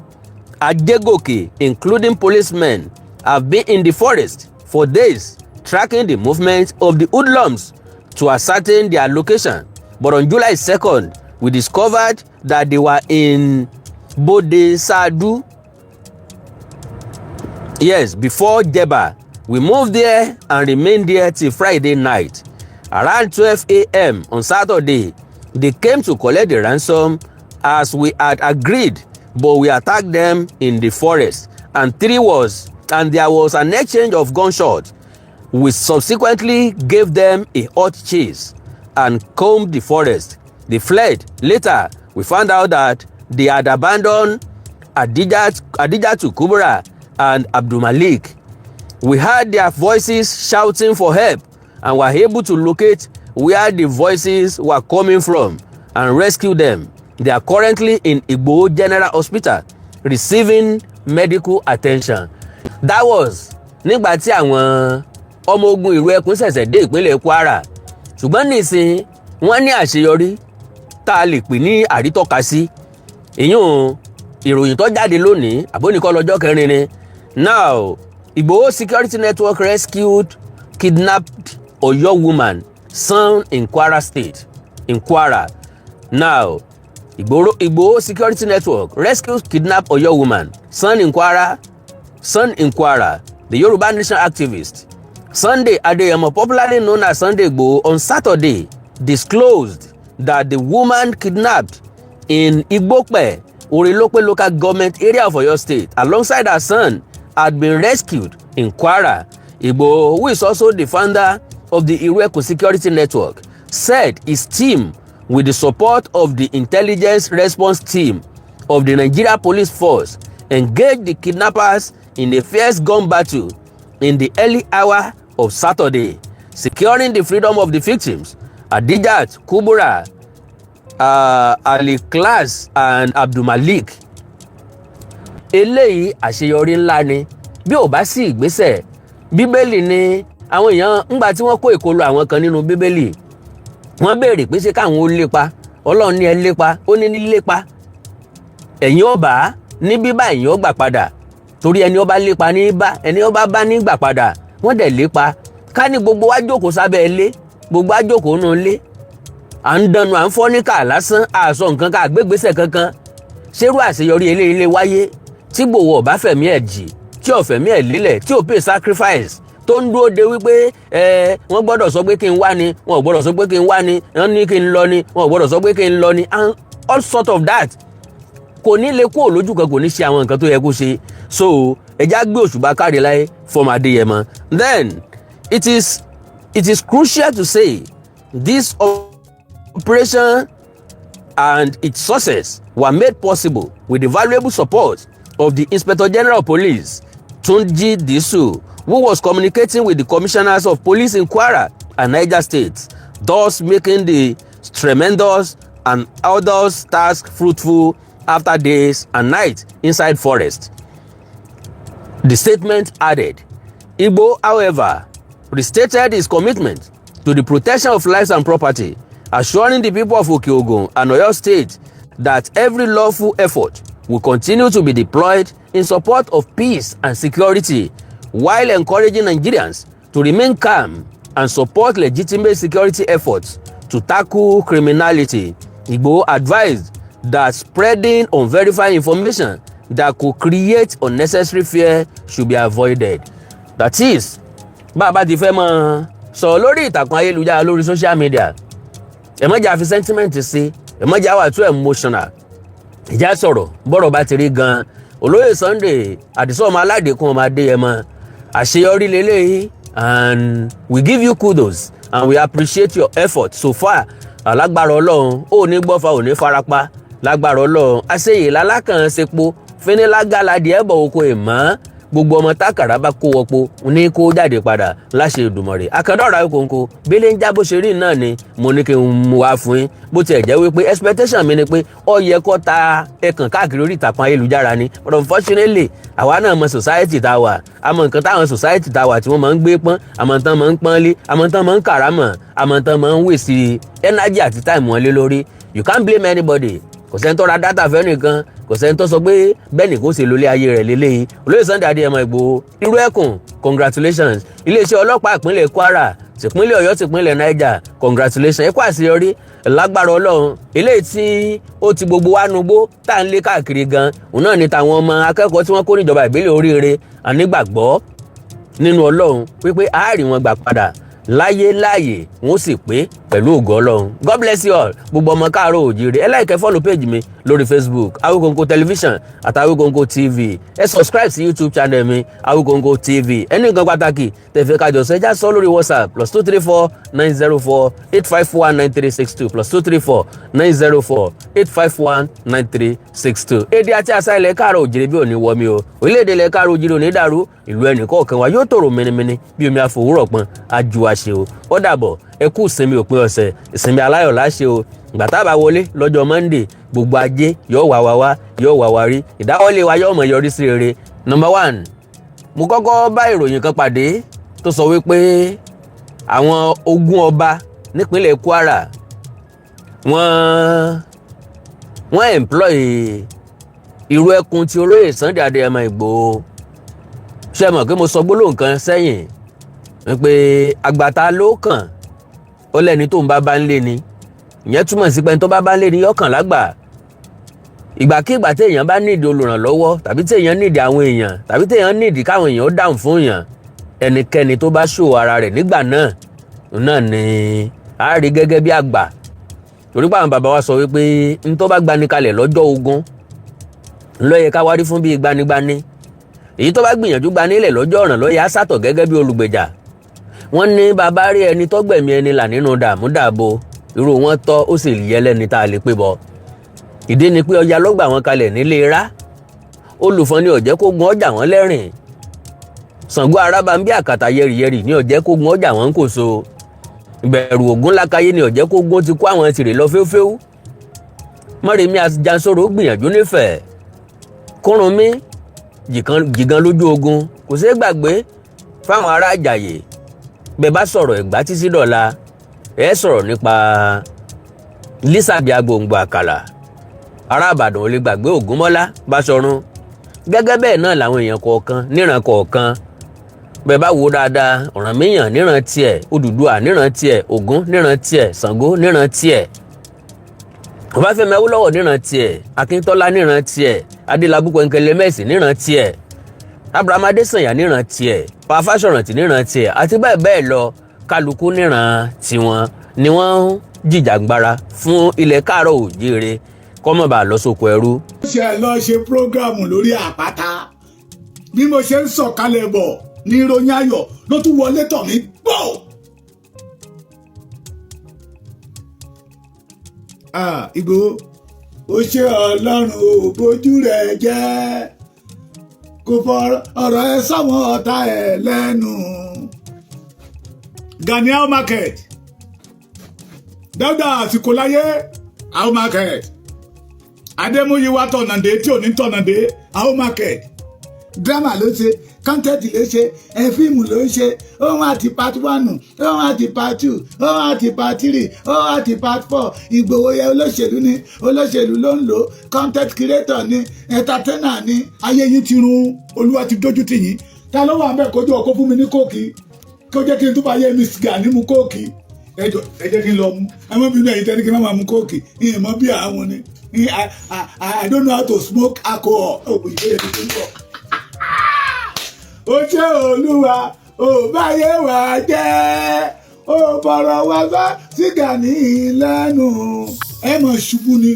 Adegoke, including policemen, have been in the forest for days tracking the movement of the hoodlums to ascertain their location. But on July 2nd, we discovered that they were in Bode Sadu, yes, before Jeba, We moved there and remained there till Friday night. Around 12 a.m. on Saturday, they came to collect the ransom as we had agreed, but we attacked them in the forest, and there was an exchange of gunshots. We subsequently gave them a hot chase and combed the forest. They fled. Later, we found out that they had abandoned Adijatu Kubra and Abdul Malik. We heard their voices shouting for help and were able to locate where the voices were coming from and rescue them. They are currently in Igboho General Hospital receiving medical attention. That was nígbà tí àwọn ọmọ ogun ìlú ẹkùn ṣẹ̀ṣẹ̀ dé ìpínlẹ̀ Kwara. Ṣùgbọ́n nísìn wọ́n ní àṣeyọrí tá a lè pè ní àrítọ́kasí. Ìyún ìròyìn tó jáde lónìí àbónikọ́ lọ́jọ́ kẹrin ni. Now, Igboho Security Network rescued kidnapped Oyo woman son in Kwara State, in Kwara. Now, Igboho Security Network rescues kidnapped Oyo woman son in Kwara. The Yoruba Nation activist Sunday Adeyemo, popularly known as Sunday Igboho, on Saturday disclosed that the woman kidnapped in Igbope, Orilope local government area of Oyo State, alongside her son, had been rescued in Kwara. Igboho, who is also the founder of the Iweku Security Network, said his team, with the support of the intelligence response team of the Nigeria Police Force, engaged the kidnappers in a fierce gun battle in the early hour of Saturday, securing the freedom of the victims, Adijat Kubura, Ali Class and Abdul Malik. Eléyìí àṣeyọrí ńlá ni bí ò bá sí ìgbésẹ̀. Bíbélì ni àwọn èèyàn ńgbà tí wọ́n kó ìkọlù àwọn kan nínú Bíbélì, wọ́n béèrè pé ṣé káwọn ó lépa. Ọlọ́run ní ẹ lépa, ó ní ní lépa ẹ̀yin ó bá, ní bíbá ẹ̀yin ó gbà padà, torí ẹni ó bá lépa ní bá, ẹni ó bá ní gbà padà. Wọ́n dẹ̀ lépa. Ká ní gbogbo wa jókòó sábẹ́ ilé, gbogbo wa jókòó nù ilé, à ń dànù, à ń fọ́ níkà lásán, àsọ nǹkan ká gbégbésẹ̀ kankan. Ṣérú àṣeyọrí eléyìí lè wáyé tí Igboho ọ̀bá fẹ̀mí ẹ̀ jì, tí ò fẹ̀mí ẹ̀ lélẹ̀, tí ò pay sacrifice, tó ń dúró de wípé wọ́n gbọ́dọ̀ sọ pé kí n wá ni, wọ́n ò gbọ́dọ̀ sọ pé kí n wá ni, wọ́n ní kí n lọ ni, wọ́n ò gbọ́dọ̀ sọ pé kí n lọ ni, and all sort of that. Kò ní lè kúrò lójú kan, kò ní ṣe àwọn nǹkan tó yẹ kó ṣe. So ẹja gbé òṣùbà káre láyé fọmọ Adéyẹmọ. Then it is crucial to say this operation and its success were made possible with the valuable support of the Inspector General of Police, Tunji Disu, who was communicating with the commissioners of police in Kwara and Niger States, thus making the tremendous and arduous task fruitful after days and nights inside forest. The statement added. Igboho, however, restated his commitment to the protection of lives and property, assuring the people of Oke-Ogun and Oyo State that every lawful effort will continue to be deployed in support of peace and security, while encouraging Nigerians to remain calm and support legitimate security efforts to tackle criminality. Igboho advised that spreading unverified information that could create unnecessary fear should be avoided. That is, bàbá ti fẹ́ mọ́ sọ lórí ìtàkùn ayélujára lórí social media, ẹ má jà fi sentiment sí, ẹ má jà wà too emotional. Ìjà sọ̀rọ̀ bọ́rọ̀ bá ti rí gan-an. Olóyè Sunday Àdìsọ́ ọmọ Aládékun ọmọ Adéyẹmọ, àṣeyọrí lélẹ́yìí, and we give you kudos and we appreciate your effort so far. Lágbára Ọlọ́run ó ní gbọ́fà ò ní farapa, lágbára Ọlọ́run àṣeyè lálákàn sepo fínílágàládìí ẹ̀bọ̀ oko ìmọ̀ gbogbo ọmọ tákàrà bá kó wọpo ní kó jáde padà láṣẹ Èdùmàrè. Akandọ́ra Ìkòǹkò bẹ́lẹ̀ ń já bó ṣe rí náà ni mo ní kí n mú wá fún yín, bó tiẹ̀ jẹ́ wípé expectation mi ni pé ó yẹ kó ta ẹkàn káàkiri orí ìtàkùn ayélujára ni, but unfortunately àwa náà mọ society tá a wà, àmọ́ nǹkan táwọn society tá a wà tí wọ́n máa ń gbé pọ́n, àmọ́ tán máa ń pọ́n lé, àmọ́ tán máa ń kàrámọ̀, àmọ́ tán máa ń waste energy àti time wọn lé lórí. You can't blame anybody. Kò sẹ́ni tó ra data fẹ́ nìkan, kò sẹ́ni tó sọ pé bẹ́ẹ̀ nìkan ó ṣe lólé ayé rẹ̀ lélẹ́yìí. Olóyè Sunday Adéyẹmọ Ìgbòho, irú ẹkùn, congratulations. Iléeṣẹ́ ọlọ́pàá ìpínlẹ̀ Kwara, tìpínlẹ̀ Ọ̀yọ́, tìpínlẹ̀ Niger, congratulations. Ẹ kú àṣeyọrí lágbára Ọlọ́run. Eléyìí tí ó ti gbogbo wa nugbó tá à ń lé káàkiri gan, òun náà ni tàwọn ọmọ akẹ́kọ̀ọ́ tí wọ́n kó níjọba ìbílẹ̀ Oríire, ànígbàgbọ́ nínú Ọlọ́run wípé a rí wọn gbà padà láyé láàyè wọn ó sì pé pẹ̀lú ògo Ọlọ́run. God bless you all. Gbogbo ọmọ káàárọ̀ oòjíire ẹ like follow page mi lórí Facebook Awikonko television àti Awikonko TV. Ẹ subscribe sí YouTube channel mi Awikonko TV. Ẹni nǹkan pàtàkì tẹ̀fẹ́ kájọ sọ ẹjá sọ lórí WhatsApp +234 904 851 9362 +234 904 851 9362. Èdè àti àṣà ilẹ̀ káàárọ̀ oòjíire bí òní wọmi o. Orílẹ̀-èdè ilẹ̀ káàárọ̀ oòjíire ò ní dàrú. Ìlú ẹnì kọ̀ọ̀kan wa yóò tòrò mẹ́nimẹ́ni bí omi àfòwúrọ̀ pọn ajú àṣẹ o. Ó dàbọ̀ ẹ kú ìsinmi òpin ọ̀sẹ̀ ìsinmi aláyọ̀ láṣẹ o. Ìgbà tá a bá wọlé lọ́jọ́ Monday gbogbo ajé yóò wá yóò wá rí ìdáwọ́lé wa yóò mọ̀ yọrí sí rere. Number 1, mo kọ́kọ́ bá ìròyìn kan pàdé tó sọ wípé àwọn ogun ọba nípínlẹ̀ Kwara wọ́n employ irú ẹkùn tí olóyè Sunday Adéyẹmọ Ìgbòho. Ṣé mọ̀ pé mo sọ gbólóhùn kan sẹ́yìn wípé àgbàtà ló kàn ó lẹ́ni tó ń bá ń lé ni ìyẹn túmọ̀ sí pé tó bá ń lé ni yọkàn lágbà. Ìgbàkígbà tí èèyàn bá nídìí olùrànlọ́wọ́ tàbí tí èèyàn nídìí àwọn èèyàn tàbí tí èèyàn nídìí káwọn èèyàn ó dáhùn fún èèyàn ẹnikẹ́ni tó bá ṣò ara rẹ̀ nígbà náà ni a rí gẹ́gẹ́ bí àgbà. Torí pé àwọn bàbá wa sọ wípé n tó bá gbani kalẹ̀ lọ́jọ́ ogun ló yẹ ká wárí fún bí gbanigbani, èyí tó bá gbìyànjú gbanilẹ̀ lọ́jọ́ ọ̀ràn ló yẹ á sàtọ̀ gẹ́gẹ́ bí olùgbèjà. Wọ́n ní bàbá rí ẹni tó gbẹ̀mí ẹni là nínú dààmú dààbò irú wọn tọ́ ó sì yẹ lẹ́ni tá a lè pé bọ́. Ìdí ni pé ọya ló gbà wọn kalẹ̀ nílé rá olùfọ́n ni ó jẹ́ kó gun ọjà wọn lẹ́rìn. Ṣàngó Arábàmbí àkàtà yẹrìyẹrì ni ó jẹ́ kó gun ọjà wọn kò so. Ìbẹ̀rù Ògún lákàyé ni ó jẹ́ kó gun ti kó àwọn tìrè lọ fẹ́fẹ́wú. Mọ́remí Ajansoro gbìyànjú nífẹ̀ẹ́ Kúrúnmí jìgan lójú ogun kò ṣeé gbàgbé fáwọn ará Àjàyè. Bẹ́ẹ̀ bá sọ̀rọ̀ Ẹ̀gbá títí dọ̀la ẹ sọ̀rọ̀ nípa Lísàbí Agbòǹgbò Àkàlà. Ará Ìbàdàn ò lè gbàgbé Ògúnmọ́lá Báṣọ̀run. Gẹ́gẹ́ bẹ́ẹ̀ náà làwọn èèyàn kọ̀ọ̀kan níran kọ̀ọ̀kan. Bẹ́ẹ̀ bá wo dáadáa Ọ̀rànmíyàn níran tiẹ̀, Odùduwà níran tiẹ̀, Ògún níran tiẹ̀, Ṣàngó níran tiẹ̀, Ọbáfẹ́mi Awólọ́wọ̀ níran tiẹ̀, Akíntọ́lá níran tiẹ̀, Adélabú Pẹ̀nkẹ́lẹ́mẹ́sì níran tiẹ̀, Abraham Adésànyà níran tiẹ̀, Pa Fáṣọ̀rántì níran tiẹ̀ àti bẹ́ẹ̀ bẹ́ẹ̀ lọ. Kálukú níran tiwọn ni wọ́n ń jìjàgbara fún ilẹ̀ káàárọ̀ oòjíire kó má bàa lọ sóko ẹrú. ṣe lọ ṣe prógráàmù lórí àpáta bí mo ṣe ń sọ̀kalẹ̀ bọ̀ ní ìròyìn ayọ̀ ló tún wọlé tọ̀ mí gbọ́. Ìgbòho ó ṣe Ọlọ́run ò bójú rẹ̀ jẹ́ kò fọ ọ̀rọ̀ ẹ sáwọn ọ̀tá ẹ̀ lẹ́nu. Gani How Market Dáúdà àsìkò láyé How Market Adémúyíwá tọ̀nàdé tí ò ní tọ̀nàdé How Market drama ló ṣe kọ́ńtẹ́ẹ̀tì ló ṣe fíìmù ló ṣe òun àti part 1 òun àti part 2 òun àti part 3 òun àti part 4 Ìgbòho yẹ olóṣèlú ló ń lò content creator ni entertainer ni ayé yín ti run Olúwa ti dójú tì yín. Ta ló wà ń bẹ̀ kójú ọkọ fún mi ní kóòkì kó jẹ́ kí n túbọ̀ ayé mi Gani mu kóòkì ẹ jẹ́ kí n lọ mú ẹ mọ́ bínú ẹ̀yin tẹ́lẹ̀ kí n má máa mu kóòkì ìyẹn mọ́ bí àwọn ni I don't know how to smoke alcohol. Ìbéèrè mi tó ń bọ̀. Ó ṣe Olúwa ò báyé wà jẹ́ ó bọ̀rọ̀ wá bá sí Gani lẹ́nu ẹ mọ̀ ṣubú ni.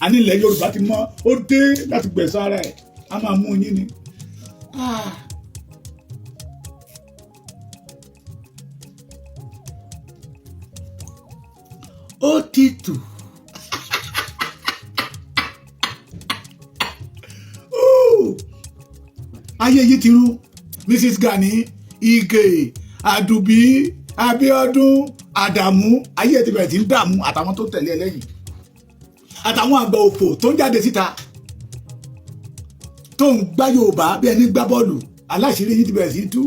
A ní ilẹ̀ Yorùbá ti mọ́ ó dé láti gbẹ̀san ara ẹ̀ a máa mú yín ni. Ó ti tù. Ayé yìí ti rú Mrs. Gani Ige Àdùbí Abíọ́dún Àdàmú ayé ti bẹ̀rẹ̀ sí ń dààmú àtàwọn tó tẹ̀lé ẹlẹ́yìn àtàwọn àgbà òfò tó ń jáde síta tó ń gbá Yorùbá bí ẹni gbá bọ́ọ̀lù aláṣírí yìí ti bẹ̀rẹ̀ sí tú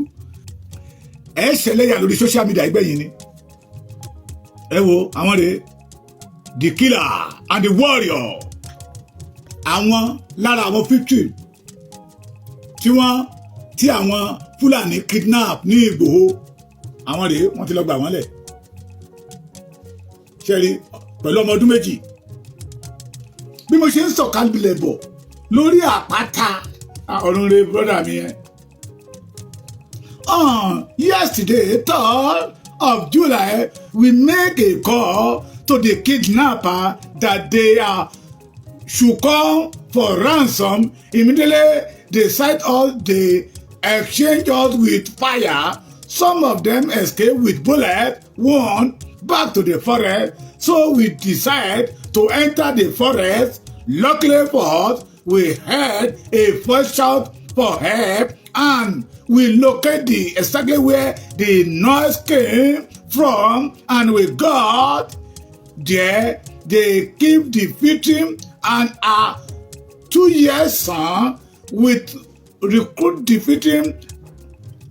ẹ ṣẹlẹ́yà lórí social media ìgbẹ̀yìn ni. Ẹ wo àwọn rèé the killer and the warrior àwọn lára àwọn 50 tí àwọn Fúlàní kidnap ní Ìgbòho àwọn rèé wọ́n ti lọ gbà wọ́n lẹ̀ ṣẹ́rí pẹ̀lú ọmọ ọdún 2 bí mo ṣe ń sọ̀kalẹ̀ bọ̀ lórí àpáta ọ̀run rẹ̀ brọ́dà mi yẹn On yesterday, 3rd of July, we make a call to the kidnapper that they should come for ransom. Immediately, they sight us, they exchange us with fire. Some of them escape with bullets, one back to the forest. So we decide to enter the forest. Luckily for us, we heard a first shout for help and we locate exactly where the noise came from, and we got there. They keep the victim and our 2-year son with recruit the victim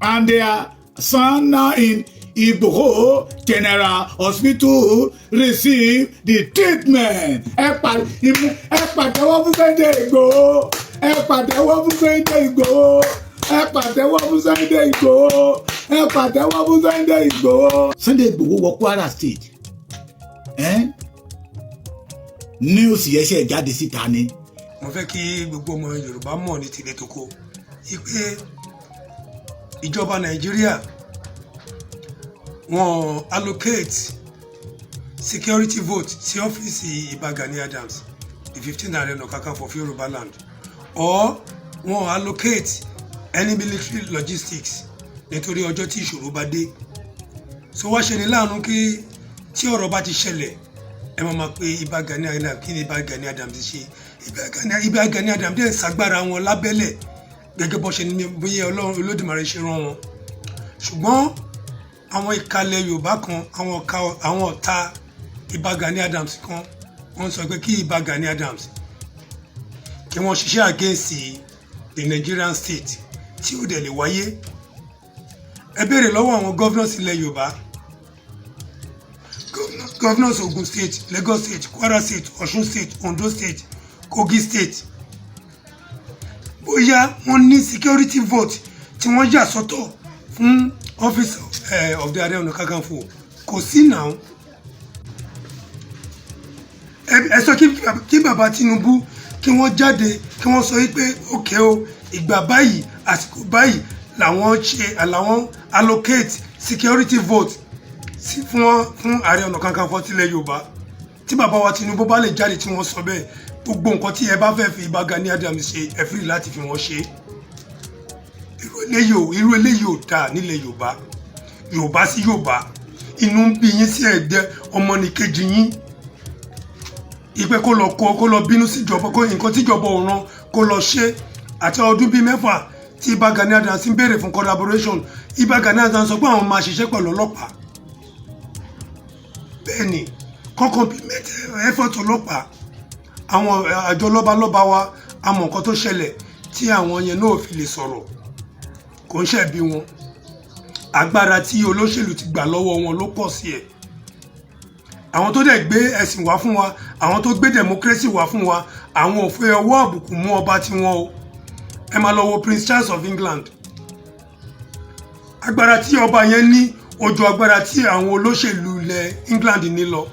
and their son now in Igboho General Hospital receive the treatment. Ẹ pàtẹ́wọ́ fún Sunday Igboho. Ẹ pàtẹ́wọ́ fún Sunday Igboho. Ẹ pàtẹ́wọ́ fún Sunday Igboho. Ẹ pàtẹ́wọ́ fún Sunday Igboho. Sunday Igboho wọ Kwara State. News yẹn ṣe jáde síta ni. Mo fẹ́ kí gbogbo ọmọ Yorùbá mọ̀ ní tilẹ̀ tó kó pé ìjọba Nàìjíríà wọ́n allocate security vote sí ọ́fíìsì Ìbà Gani Adams, the 15th Ààrẹ Ọ̀nà Kakanfò of Yoruba land, or wọ́n allocate any military logistics nítorí ọjọ́ tí ìṣòro bá dé. So wá ṣe ní láàánú kí tí ọ̀rọ̀ bá ti ṣẹlẹ̀ ẹ máa pe Ìbà Gani Adams, kí ni Ìbà Gani Adams ti ṣe? Ìbà Gani Adams dẹ̀ ṣàgbára wọn lábẹ́lẹ̀ gẹ́gẹ́ bó ṣe ní bóyá Ọlọ́run Olódùmarè ṣe rán wọn. Ṣùgbọ́n àwọn ìkàlẹ̀ Yorùbá kan, àwọn ọ̀tá Ìbà Gani Adams kan, wọ́n sọ pé kí Ìbà Gani Adams kí wọ́n ṣiṣẹ́ against the Nigerian state tí ó dẹ̀ lè wáyé. Ẹ béèrè lọ́wọ́ àwọn governors ilẹ̀ Yorùbá, governors Ogun state, Lagos state, Kwara state, Osun state, Ondo state, Kogi state, bóyá wọ́n ní security vote tí wọ́n yà sọ́tọ̀ fún office of the Ààrẹ Ọ̀nà Kakanfò. Kò sí náà. Ẹ sọ kí bàbá Tinubu kí wọ́n jáde kí wọ́n sọ pé òkè o ìgbà báyìí àsìkò báyìí làwọn allocate security vote fún Ààrẹ Ọ̀nà Kakanfò tilẹ̀ Yorùbá. Tí bàbá wa Tinubu bá lè jáde tí wọ́n sọ bẹ́ẹ̀, gbogbo nǹkan tí ẹ bá fẹ́ fi Ìbà Gani Adams ṣe ẹ free láti fi wọ́n ṣe. Irú eléyìí ò dáa nílẹ̀ Yorùbá sí Yorùbá. Inú ń bí yín sí ẹ̀gbẹ́ ọmọnìkejì yín. Ìpè kó lọ bínú síjọba, kó nǹkan tíjọba ò rán kó lọ ṣe. Àti ọdún bíi 6 tí Ìbà Gani Adams ń béèrè fún collaboration, Ìbà Gani Adams sọ pé àwọn máa ṣiṣẹ́ pẹ̀lú ọlọ́pàá. Bẹ́ẹ̀ni, compliment effort ọlọ́pàá. Àwọn àjọ lọ́balọ́ba wa àmọ́ nǹkan tó ṣẹlẹ̀ tí àwọn yẹn náà fi lè sọ̀rọ̀. Kò ń ṣẹ̀bi wọn. Agbára tí olóṣèlú ti gbà lọ́wọ́ wọn ló pọ̀ sí ẹ̀. Àwọn tó dẹ̀ gbé ẹ̀sìn wá fún wa, àwọn tó gbé democracy wá fún wa, àwọn ò fẹ́ ọwọ́ àbùkù mú ọba tiwọn o. Ẹ máa lọ wo Prince Charles of England. Agbára tí ọba yẹn ní ojú agbára tí àwọn olóṣèlú ilẹ̀ England ní lọ.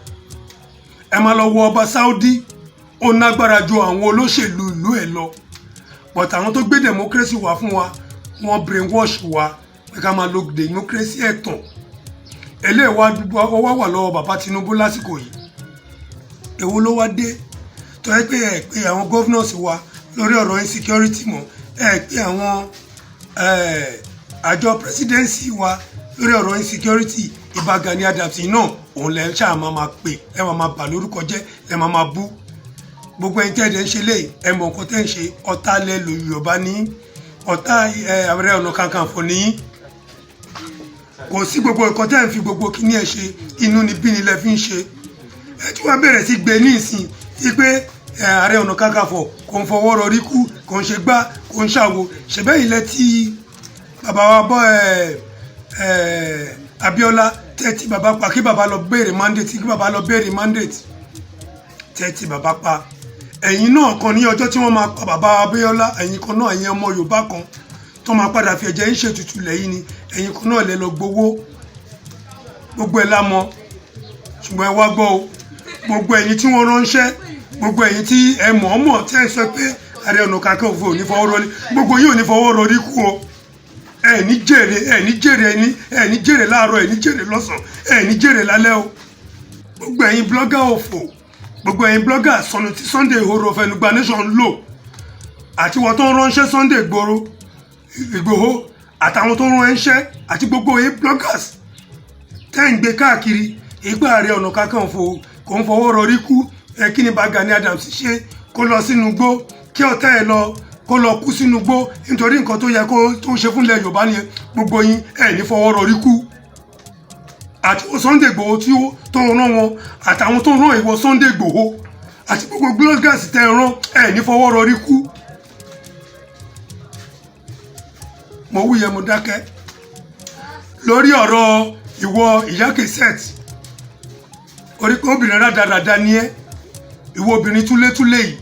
Ẹ máa lọ wo ọba Saudi, ó nágbára ju àwọn olóṣèlú ìlú ẹ̀ lọ. But àwọn tó gbé democracy wá fún wa, wọ́n brainwash wa pé ká máa lo democracy ẹ̀tàn. Eléyìí wá wà lọ́wọ́ bàbá Tinubu lásìkò yìí. Èwo ló wá dé tó yẹ pé ẹ pé àwọn governors wa lórí ọ̀rọ̀ insecurity mọ́, ẹ pé àwọn àjọ presidency wa lórí ọ̀rọ̀ insecurity. Ìbà Gani Adams náà òun lẹ́ ṣáà máa pè, ẹ máa bà lórúkọ jẹ́, ẹ máa bú. Gbogbo ẹni tẹ́ẹ̀dẹ̀ ń ṣe lé ẹ mọ̀ nǹkan tẹ́ ń ṣe. Ọ̀tá ilẹ̀ Yorùbá ní, ọ̀tá Ààrẹ Ọ̀nà Kakanfò ní. Kò sí gbogbo nǹkan tẹ́ ń fi gbogbo kíní ẹ̀ ṣe, inú ni bí nílẹ̀ fi ń ṣe. Ẹ tí wọ́n bẹ̀rẹ̀ sí gbé ní ìsìn sí pé Ààrẹ Ọ̀nà Kakanfò kò ń fọwọ́ rọrí kú, kò ń ṣe gbá, kò ń ṣàwo. Ṣẹ̀bẹ́ ilẹ̀ tí bàbá wa bọ́ Abíọ́lá tẹ́tí bàbá pa kí bàbá lọ béèrè mandate, kí bàbá lọ béèrè mandate tẹ́tí bàbá pa. Ẹ̀yin náà kan ní ọjọ́ tí wọ́n máa pa bàbá Abíọ́lá, ẹ̀yin kan náà, ẹ̀yin ọmọ Yorùbá kan tó máa padà fi ẹ̀jẹ̀ ń ṣètùtù lẹ́yìn ni, ẹ̀yin kan náà lẹ lọ gbowó. Gbogbo ẹ̀ la mọ̀, ṣùgbọ́n ẹ wá gbọ́ o, gbogbo ẹ̀yin tí wọ́n ránṣẹ́, gbogbo ẹ̀yin tí ẹ mọ̀ọ́mọ̀ tí ẹ sọ pé Ààrẹ Ọ̀nà Kakanfò ò ní fọwọ́ rọrí, gbogbo yìí ò ní fọwọ́ rọrí kú o. ẹ ní jèrè láàárọ̀ ẹ ní jèrè lọ́sàn ẹ ní jèrè lálẹ́ o gbogbo ẹ̀yin blogger òfò gbogbo ẹ̀yin blogger sọnù tí Sunday Igboho fẹnugba nation lò àti wọn tó ń ránṣẹ́ Sunday Igboho àtàwọn tó ń ránṣẹ́ àti gbogbo ẹ̀yin bloggers tẹ́ ń gbé káàkiri ìgbà Ààrẹ Ọ̀nà Kakanfò kò ń fọwọ́ rọrí kú kí ni Gani Adams ṣe kó lọ sínú igbó kí ọ̀tá ẹ̀ lọ kó lọ kú sínú igbó nítorí nǹkan tó yẹ kó tó ṣe fúnlẹ̀ Yorùbá nìyẹn gbogbo yín ẹ̀ ní fọwọ́ rọrí kú àti Sunday Igboho tí ó tó rán wọn àtàwọn tó rán ìwọ Sunday Igboho àti gbogbo bloggers tẹ́ rán ẹ̀ ní fọwọ́ rọrí kú mo wúyẹ mo dákẹ́ lórí ọ̀rọ̀ ìwọ ìyá Kessette orí pé obìnrin rádaràda ni ẹ́ ìwọ obìnrin túlétúlé yìí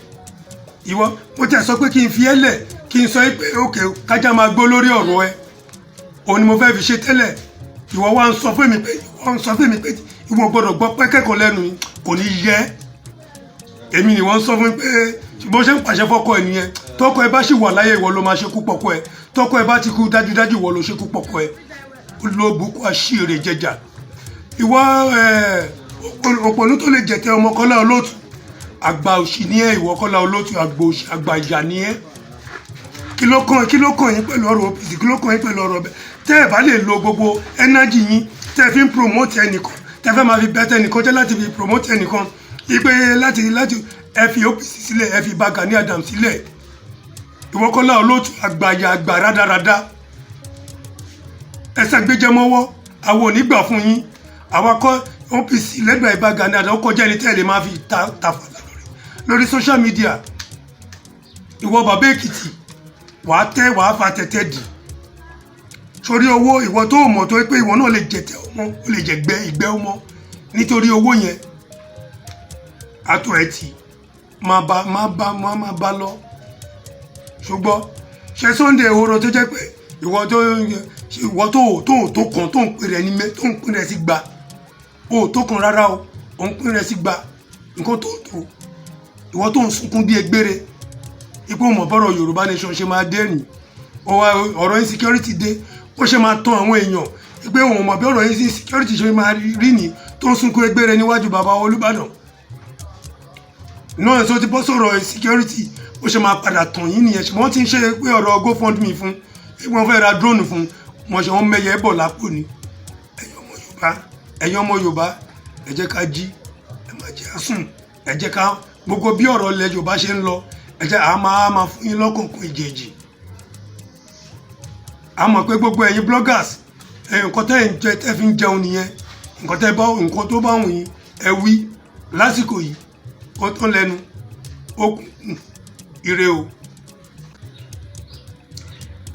ìwọ mo tẹ̀ sọ pé kí n fi ẹ́ lẹ̀ kí n sọ pé òkè kájà máa gbó lórí ọ̀rọ̀ ẹ òun ni mo fẹ́ fi ṣe tẹ́lẹ̀ ìwọ wá ń sọ fún mi pé ìwọ gbọ́dọ̀ gbọ́ pẹ́kẹ́kọ̀ọ́ lẹ́nu kò ní yẹ èmi ni wọ́n sọ fún mi pé bó ṣe ń pàṣẹ fọ́kọ ẹ nìyẹn tọkọ ẹ bá sì wà láyé ìwọ ló máa ṣekú pọkọ ẹ tọkọ ẹ bá ti kú dájúdájú ìwọ ló ṣekú pọkọ ẹ olóòbùkún àṣírí jẹjà ìwọ òpònú tó lè jẹtẹ ọmọ Kọ́lá Olóòtú àgbà òṣì ní ẹ ìwọ Kọ́lá Olóòtú àgbà òṣì àgbà ìyà ní ẹ kí ló kàn yín pẹ̀lú ọ̀rọ̀ OPC kí ló kàn yín pẹ̀lú ọ̀rọ̀ bẹ́ẹ̀ tẹ́ ẹ bá lè lo gbogbo ẹnájì yín tẹ́ ẹ fi ń promote ẹnìkan tẹ́ ẹ fẹ́ máa fi bẹ́tẹ̀ ẹnìkan jẹ́ láti fi promote ẹnìkan ìpè láti ẹ fi OPC sílẹ̀ ẹ fi bà Gani Adams sílẹ̀ ìwọ Kọ́lá Olóòtú àgbà ìyà àgbà rádaràda ẹ ṣàgbéjẹ mọ́wọ́ àwọn onígbà fún yín àwa kọ́ OPC lẹ́gbẹ̀ẹ́ ìbá Gani Adams kọjá ẹni tẹ́lẹ̀ máa fi ta fàlà lórí social media ìwọ bàbá Èkìtì wàá fa tẹ̀tẹ̀ dì sórí owó ìwọ tó mọ̀ tó pé ìwọ náà lè jẹ̀tẹ̀ ọmọ ó lè jẹ̀gbẹ́ ìgbẹ́ ọmọ nítorí owó yẹn àtọ̀ ẹ̀ tì máa bá lọ ṣùgbọ́n ṣe Sunday Igboho tó jẹ́ pé ìwọ tó kàn tó ń pè rẹ̀ ní tó ń pè rẹ̀ sí gba o tó kàn rárá o ò ń pè rẹ̀ sí gba nǹkan tó ìwọ tó ń sunkún bí egbére ipò mọ̀ bọ́rọ̀ Yorùbá nation ṣe máa dé rìn ọ̀rọ̀ insecurity dé ó ṣe máa tán àwọn èèyàn pé òun mọ̀ bí ọ̀rọ̀ insecurity ṣe máa rí ní tó ń sunkún egbére níwájú bàbá Olúbàdàn náà tó ti bọ́ sọ̀rọ̀ insecurity ó ṣe máa padà tàn yín nìyẹn ṣùgbọ́n wọ́n ti ń ṣe pé ọ̀rọ̀ GoFundMe fún wọ́n fẹ́ ra drone fún wọn ṣe wọ́n mẹ́yẹ bọ̀ lápò ni ẹ̀yin ọmọ Yorùbá ẹ jẹ́ ká jí ẹ má jẹ́ àsùn ẹ jẹ́ ká gbogbo bí ọ̀rọ̀ ilẹ̀ Yorùbá ṣe ń lọ ẹ jẹ́ a máa fún yín lọ́kọ̀ọ̀kan ìjèjì a mọ̀ pé gbogbo ẹ̀yin bloggers nǹkan tẹ́ ń jẹ tẹ́ fi ń jẹun nìyẹn nǹkan tó bá wù yín ẹ wí lásìkò yìí kó tán lẹ́nu okùn ire o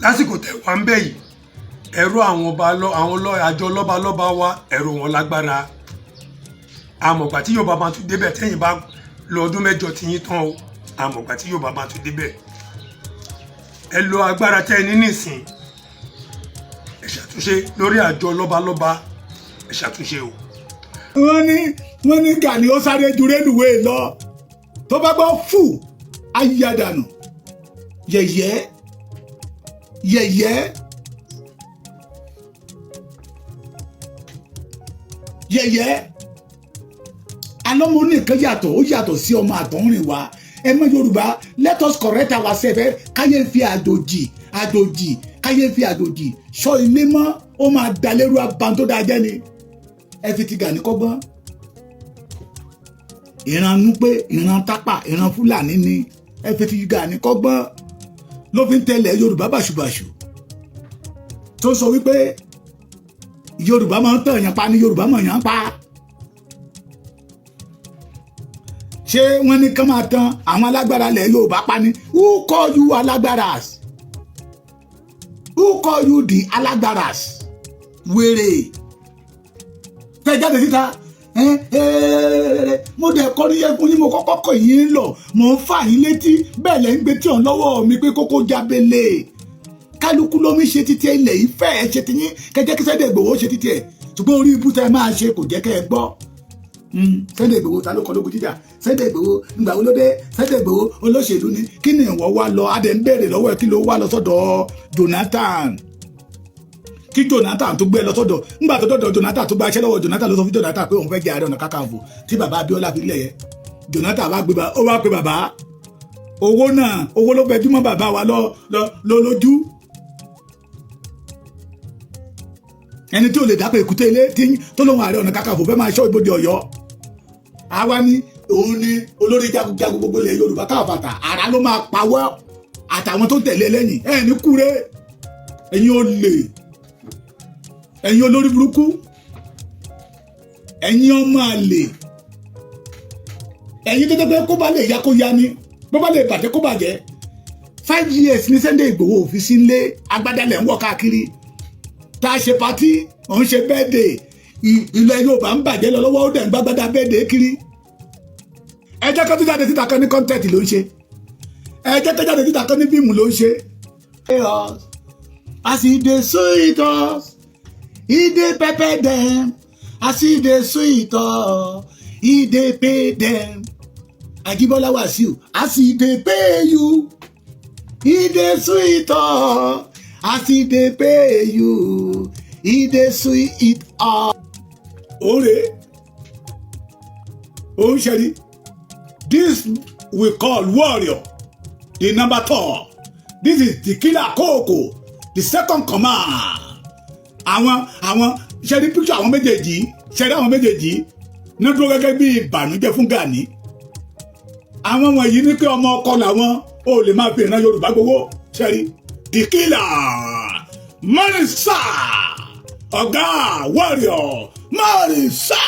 lásìkò tẹ́ wà ń bẹ̀ yìí ẹ̀rọ àwọn àjọ lọ́balọ́ba wa ẹ̀rọ wọn lágbára àmọ̀gbà tí Yorùbá máa tún débẹ̀ tẹ́yìn bá lọ ọdún mẹ́jọ tí yín tán o àmọ̀gbà tí Yorùbá máa tún débẹ̀ ẹ lo agbára tẹ́ ẹ ní nísìn ẹ ṣàtúnṣe lórí àjọ lọ́balọ́ba ẹ ṣàtúnṣe o. wọ́n ní Gani ó sáré ju rélùwéè lọ tó bá gbọ́ fù ayíyádànù yẹ̀yẹ́ alọ́mọ nìkan yàtọ̀ ó yàtọ̀ sí ọmọ àtọ̀húnrìn wa ẹ mọ Yorùbá let us correct ourselves káyé fi àjòjì káyé fi àjòjì sọ ilé mọ́ ó máa dalérú abantó dájẹ́ ni ẹ fi ti Gani kọ́gbọ́n ìran Núpé ìran Tápà ìran Fúlàní ni ẹ fi ti Gani kọ́gbọ́n ló fi ń tẹ̀lé Yorùbá bàṣubàṣu tó sọ wípé Yorùbá máa ń tẹ̀yàn pa ni Yorùbá máa yàn pa. ṣé wọ́n ní ká máa tan àwọn alágbára ilẹ̀ Yorùbá pa ni who call you alágbáras who call you the alágbáras wèrè fẹ́ jáde síta mo dẹ̀ kọ́ ní yẹn fún yín mo kọ́kọ́ kọ̀ yín lọ mo ń fà yín létí bẹ́ẹ̀ lẹ́ ń gbé tí ọ̀n lọ́wọ́ mi pé kókó jábélé kálukú ló mi ṣe títí ilẹ̀ ìfẹ́ ẹ̀ ṣe ti yín kẹ́jẹ́ kí Sunday Igboho ṣe títí ẹ̀ ṣùgbọ́n orí ibú tẹ́ máa ṣe kò jẹ́ kẹ́ ẹ gbọ́. Sunday Igboho ta ló kọ lógun jíjà Sunday Igboho ìgbà wo ló dé Sunday Igboho olóṣèlú ni kí ni ìwọ wá lọ adẹ ń béèrè lọ́wọ́ ẹ kí ló wá lọ sọ́dọ̀ Jonathan kí Jonathan tó gbé ẹ lọ sọ́dọ̀ nígbà tó dọ̀dọ̀ Jonathan tó gba iṣẹ́ lọ́wọ́ Jonathan ló sọ fún Jonathan pé òun fẹ́ jẹ́ Ààrẹ Ọ̀nà Kakanfò tí bàbá Abíọ́lá fi lẹ̀ yẹ Jonathan wá pe bàbá owó ló fẹ́ júmọ́ bàbá wa lójú ẹni tí ò lè dápẹ́ èkúté ilé tó lóun Ààrẹ Ọ̀nà Kakanfò fẹ́ máa ṣọ́ ibodè Ọ̀yọ́ àwa ni òun ni olórí jagunjagun gbogbo ilẹ̀ Yorùbá káfàtà ara ló máa pawọ́ àtàwọn tó tẹ̀lé lẹ́yìn ẹ̀ ní kúrẹ́ ẹ̀yin olè ẹ̀yin olórí burúkú ẹ̀yin ọmọ àlè ẹ̀yin tó tẹ́tẹ́ kó bá lè ya kó ya ni bó bá lè bàjẹ́ kó bàjẹ́ 5 years ní Sunday Igboho òfin sí ilé agbádálẹ̀ ń wọ̀ káàkiri tá a ṣe patí òun ṣe bẹ́ẹ̀dẹ̀ ilẹ̀ Yorùbá ń bàjẹ́ lọ lọ́wọ́ ó dẹ̀ ń gbágbádá bẹ́ẹ̀dẹ̀ kiri ẹ jẹ́ kó tó jáde síta kan ní kọ́ńtẹ́ẹ̀tì ló ń ṣe ẹ jẹ́ kó jáde síta kan ní fíìmù ló ń ṣe. as e dey sweet us e dey pepper dem as e dey sweet us e dey pay dem Ajibola Wasiu as e dey pay you e dey sweet us as e dey pay you e dey sweet us. Ore òun ṣe rí this we call warrior the number 2 this is the killer koko the second command àwọn ṣẹ́rí picture àwọn méjèèjì ṣẹ́rí àwọn méjèèjì ní dúró gẹ́gẹ́ bí ìbànújẹ́ fún Gani àwọn wọ̀nyí ní pé ọmọ ọkọ làwọn ò lè máa fi ìran Yorùbá gbowó ṣẹ́rí the killer Marisa ọ̀gá warrior Marisa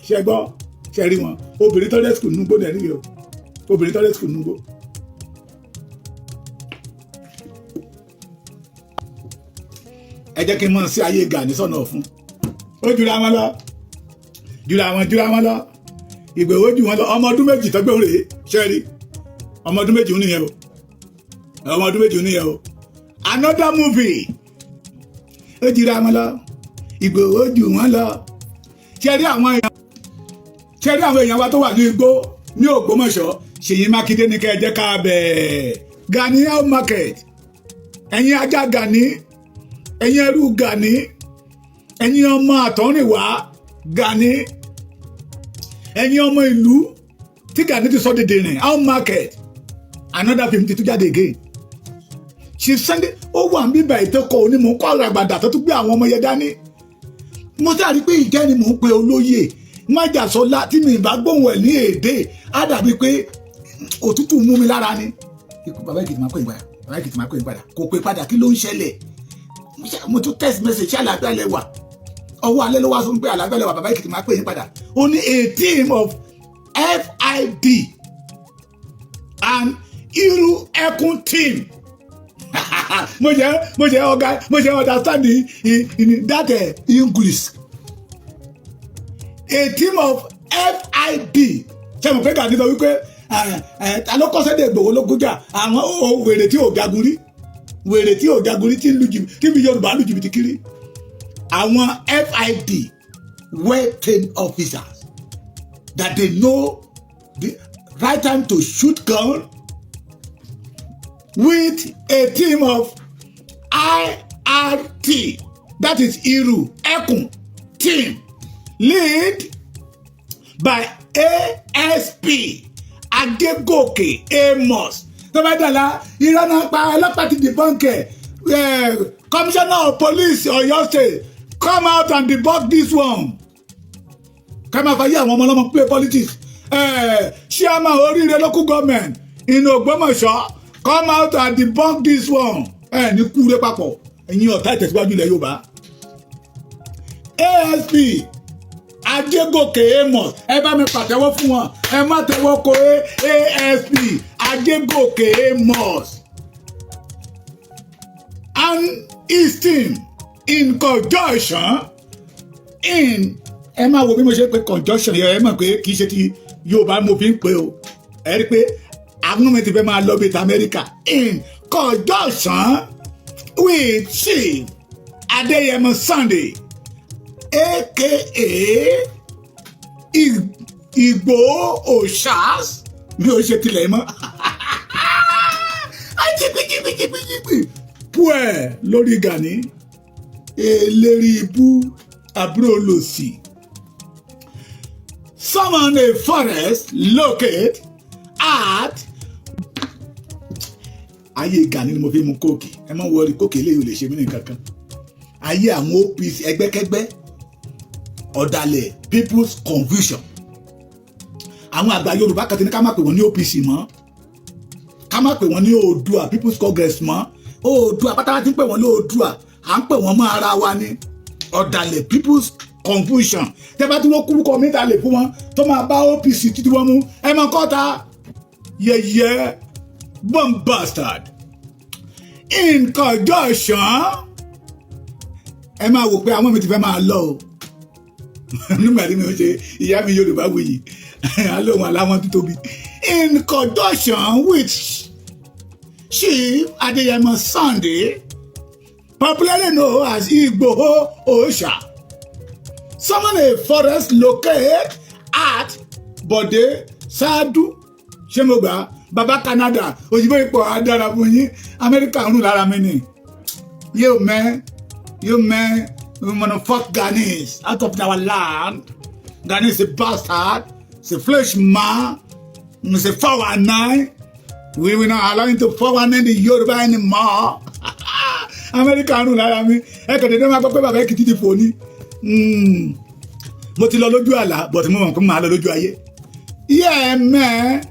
ṣẹ́gbọ́ ṣẹ́rí wọn obìnrin tọ́lẹ̀ skul núgbó ní ẹ̀rí o obìnrin tọ́lẹ̀ skul núgbó. ẹ jẹ́ kí n mọ̀ sí ayé Gani sọ̀nà ọ̀fun ó jura wọn lọ Ìgbòho jù wọn lọ ọmọ ọdún méjì tọ́gbẹ́ òrè ṣẹ́rí ọmọ ọdún méjì nìyẹn o another movie ó jura wọn lọ Ìgbòho jù wọn lọ ṣẹ́rí àwọn èèyàn wa tó wà ní igbó ní Ògbómọ̀ṣọ́ Ṣèyí Mákindé ní kẹ́ ẹ jẹ́ ká bẹ̀ Gani how market ẹ̀yin ajá Gani ẹ̀yin ẹrú Gani ẹ̀yin ọmọ àtọ́rìnwá Gani ẹ̀yin ọmọ ìlú tí Gani ti sọ dédé rìn how market another film ti tún jáde again ṣe Sunday ó wà ń bíbà ìtẹ́kọ̀ onímọ̀ kọ́ ọ̀rọ̀ àgbàdà tó tún gbé àwọn ọmọ yẹn dání mo sáré pé ìjẹ́ ni mò ń pe olóyè májàsọ́lá tí mi bá gbóhùn ẹ̀ ní èdè á dàbí pé òtútù mú mi lára ni ikú bàbá Èkìtì máa pè ń padà kò pè padà kí ló ń ṣẹlẹ̀ mo tún text message ṣé àlàáfíà lẹ wà ọwọ́ alẹ́ ló wá sọ pé àlàáfíà lẹ wà bàbá Èkìtì máa pè ń padà ó ní a team of FID and Iru Ekun team mo jẹ understand in that English a team of FID ṣe mo pé Gani sọ wípé ta ló kọ́ sẹ́dẹ̀ Ìgbòho ló gúnjà àwọn wèrè tí ò jagun rí tí bí Yorùbá lù jìbìtì kiri àwọn FID well trained officers that they know the right time to shoot gun with a team of IRT that is Iru Ekun team lead by ASP Adegoke Amos tọ́bẹ̀dàlá ìrànà pa ọlọ́pàá ti debunk commissioner of police Ọ̀yọ́ state come out and debunk this one ká máa fàyè àwọn ọmọ ọlọ́mọ play politics chairman oríire local government in Ògbómọ̀ṣọ́ come out and debunk this one ní kúrè papọ̀ ẹ̀yin ọ̀tá ìtẹ̀síwájú ilẹ̀ Yorùbá ASP Adegoke Amos ẹ bá mi pàtẹ́wọ́ fún wọn ẹ má tẹ́wọ́ kó ASP Adegoke Amos and his team in conjunction in ẹ máa wo bí mo ṣe pé conjunction yẹn ẹ mọ̀ pé kì í ṣe ti Yorùbá mo fi ń pè o ẹ rí pé àwọn mi ti fẹ́ máa lọ bí ti America in conjunction with Chief Adeyemo Sunday aka Igboho Oshas bí o ṣe tilẹ̀ mọ́ ajigbijigbi púẹ̀ lórí Gani eléri ibú àbúrò lòsì. Summon a forest locate at ayé Gani ni mo fi mu kóòkì ẹ má wọrí kóòkì eléyìí ò lè ṣe mí nìkan kan ayé àwọn OPC ẹgbẹ́kẹ́gbẹ́ ọ̀dàlẹ̀ people's confusion àwọn àgbà Yorùbá kan ti ní ká má pè wọ́n ní OPC mọ́ ká má pè wọ́n ní Oòduà people's congress mọ́ Oòduà pátápátá ti ń pè wọ́n ní Oòduà à ń pè wọ́n mọ́ ara wa ní ọ̀dàlẹ̀ people's confusion tẹ́ bá tí wọ́n kúrúkọ mi ta lè fún wọn tó máa bá OPC títí wọ́n mú ẹ mọ kọ́ta yẹyẹ bomb bastard in conjunction ẹ máa wò pé àwọn mi ti fẹ́ máa lọ o nígbà tí mi ò ṣe ìyá mi Yorùbá wuyì alóhùn aláwọn títóbi in conjunction with Chief Adéyẹmọ Sunday popularly known as Igboho Oòṣà summon a forest locate at Bode Sadu ṣé mo gbà baba Canada òyìnbó ipò adára fún yín Amẹ́ríkà ń rùn lára mi ni you man we wanna fuck Ghanese out of our land. Ghanese is a bastard, it's a flesh man, it's a 419. We will not allow him to 419 the Yoruba anymore. Amẹ́ríkà ń rùn lára mi ẹ kẹ̀dẹ̀ máa gbọ́ pé bàbá Èkìtì ti fò ní. Mo ti lọ lójú àlá but mo mọ̀ pé màá lọ lójú ayé. Yeah man,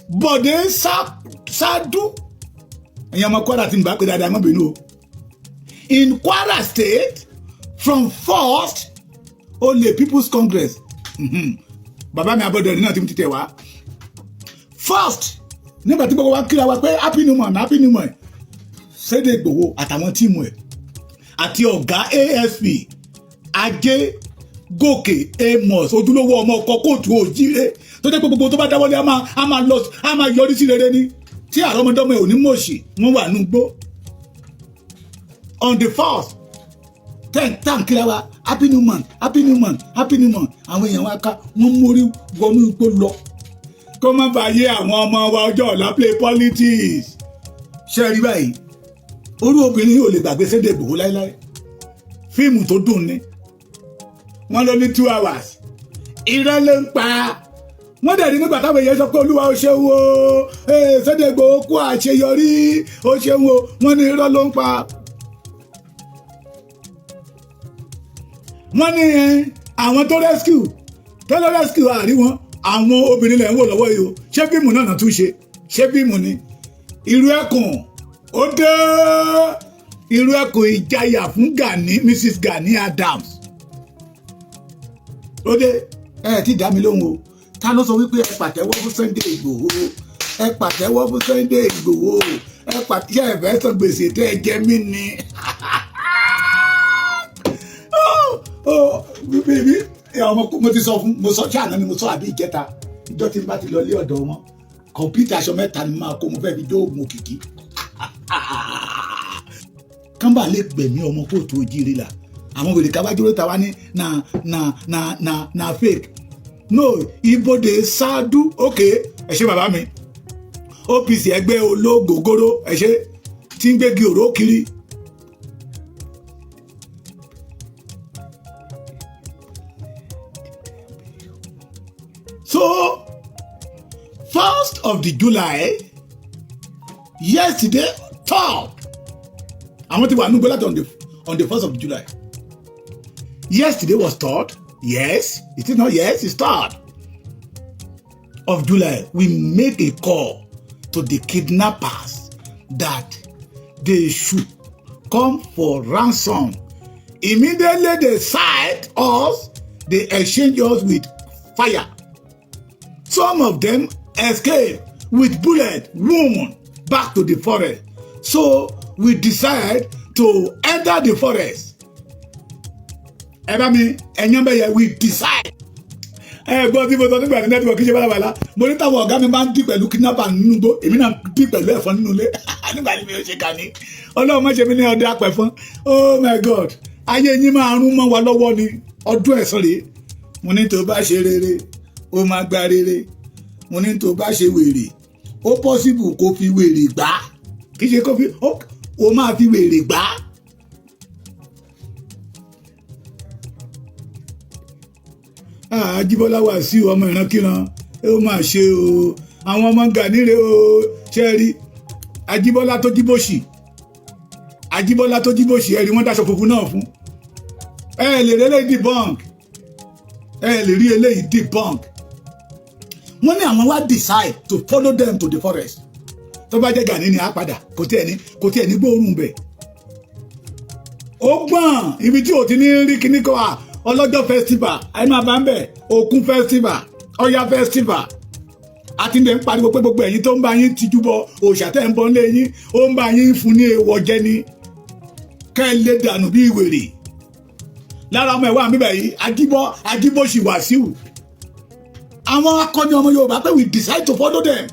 Bode Sadu ẹ̀yin ọmọ Kwara ti ń bá pé dáadáa mọ́ bínú o. In Kwara State from first only People's Congress bàbá mi abọ́dọ̀ ẹ̀rí náà ti mú títẹ̀ wá first nígbà tí gbogbo wa kíra wa pé happy new month Sunday Igboho àtàwọn tíìmù ẹ̀ àti ọ̀gá ASP Ajé Gòkè Amos ojúlówó ọmọ ọkọ̀ kóòtù òjíire tó jẹ́ pé gbogbo tó bá dáwọ́lé a máa yọrí sí rere ni tí àrọ́mọdọ́mọ ẹ̀ ò ní mọ̀ọ́sì wọ́n wà nùgbó on the 1st ten kíra wa happy new month àwọn èèyàn wa ká wọ́n mórí wọnú igbó lọ kó má bàa yé àwọn ọmọ wa ọjọ́ ọ̀la play politics ṣe rí báyìí orú obìnrin yóò lè gbàgbé Sunday Igboho láéláé fíìmù tó dùn ni wọ́n lọ ní 2 hours irọ́ ló ń pa wọ́n dẹ̀ rí nígbà táwọn èèyàn sọ pé olúwa ó ṣeun o Sunday Igboho kú àṣeyọrí ó ṣeun o wọ́n ní irọ́ ló ń pa. wọ́n ní àwọn tó rescue àrí wọn àwọn obìnrin lẹ̀ ń wò lọ́wọ́ yìí o ṣé bíìmù náà tún ṣe bíìmù ni irú ẹkùn ó dé irú ẹkùn ìjayà fún Gani Mrs. Gani Adams ó dé ti dá mi lóhùn o ta ló sọ wípé ẹ pàtẹ́wọ́ fún Sunday Igboho ẹ pàtẹ́wọ́ fún Sunday Igboho ẹ pàtẹ́wọ́ ẹ̀fẹ́ sọ gbèsè tẹ́ ẹ jẹ mí ni. Bíbí ọmọ mo ti sọ fún mo sọ ṣáà ni mo sọ àbí ìjẹta ìjọ tí n bá ti lọ lé ọ̀dọ̀ wọn kọ̀mpútà aṣọ mẹ́ta ni máa kó mo fẹ́ fi jó oògùn òkìkí kánbà lè gbẹ̀mí ọmọ kóòtù òjíire là àwọn wèrè kábàjúrò tàwa ní na fake no Ibode Sadu ok ẹ ṣé bàbá mi OPC ẹgbẹ́ olóògógóró ẹ ṣé tí ń gbégi òró kiri. So, 1st of July, yesterday, 3rd. I want to go on the 1st of July. Yesterday was 3rd. Yes, it is not yes, it's 3rd of July. We make a call to the kidnappers that they should come for ransom. Immediately they sight us, they exchange us with fire. Some of them escaped with bullet wound back to the forest. So we decide to enter the forest. We decide. Gbọ́ tí mo sọ nígbà tí nẹ́tíwọ̀kì ṣe bálabàlá mo ní táwọn ọ̀gá mi máa ń dì pẹ̀lú kidnapper nínú igbó èmi náà dì pẹ̀lú ẹ̀fọn nínú ilé nígbà tí mi ò ṣe Gani Ọlọ́run má ṣe mí ní ọdẹ apẹ̀fọn oh my God ayé yín máa rún mọ́ wa lọ́wọ́ ni ọdún ẹ̀san rèé mo ní tó bá ṣe rere ó máa gba rere mo ní tó bá ṣe wèrè ó possible kó fi wèrè gbá kì í ṣe kó fi ó máa fi wèrè gbá Ajíbọ́lá Wàsíù ọmọ ìrankíran ó máa ṣe o àwọn ọmọ Gani rè o ṣe rí Ajíbọ́lá tó jí bòṣì ẹ̀rí wọ́n dáṣọ funfun náà fún lè rí eléyìí debunk wọ́n ní àwọn wá decide to follow them to the forest tó bá jẹ́ Gani ni á padà kò tí ẹ̀ ní gbóòórùn bẹ̀ ó gbọ́n ibi tí ò ti ní rí kíní kọ́ ọlọ́jọ́ festival àìmọ́ àbámbẹ̀ Òkun festival Ọya festival àti ń pariwo pé gbogbo ẹ̀yin tó ń bá yín tijú bọ òòṣà tẹ́ ń bọ́ lé yín ó ń bá yín fún ní èèwọ̀ jẹ ni kẹ́ ẹ lè dànù bí ìwèrè lára ọmọ ẹ̀wọ̀n àmìbẹ̀ yìí Ajíbọ́sì Wàsíù àwọn akọni ọmọ Yorùbá pé we decide to follow them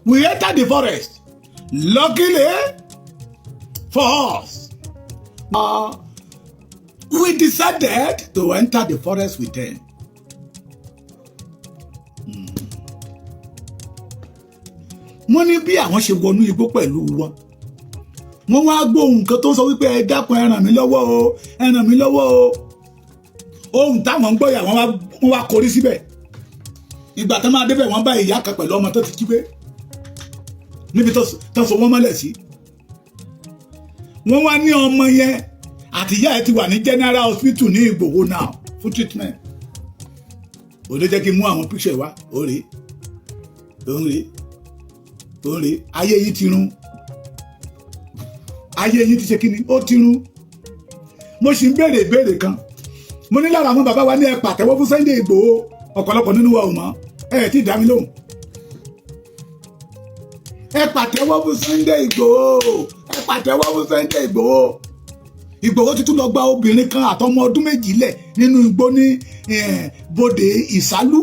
we enter the forest luckily for us we decided to enter the forest with them. wọ́n ní bí àwọn ṣe wọnú igbó pẹ̀lú wọn wọ́n wá gbóhùn kan tó sọ wípé ẹ dákun ẹ ràn mí lọ́wọ́ o ohun táwọn ń gbọ́ yà wọ́n wá korí síbẹ̀ ìgbà tó máa débẹ̀ wọ́n bá ìyá kan pẹ̀lú ọmọ tó ti jí gbé níbi tó so wọ́n mọ́lẹ̀ sí wọ́n wá ní ọmọ yẹn àti ìyá ẹ ti wà ní general hospital ní Ìgbòho now fún treatment ò lè jẹ́ kí n mú àwọn picture wá ó rèé ayé yìí ti run ayé yìí ti ṣe kíni ó ti run mo sì ń béèrè ìbéèrè kan mo ní lára àwọn bàbá wa ní ẹ pàtẹ́wọ́ fún Sunday Ìgbòho ọ̀pọ̀lọpọ̀ nínú wa ò mọ̀ ẹ ti dá mi lóhùn ẹ pàtẹ́wọ́ fún Sunday Ìgbòho Ìgbòho ti tún lọ gba obìnrin kan àtọmọ ọdún méjì lẹ̀ nínú igbó ní bodè ìsádú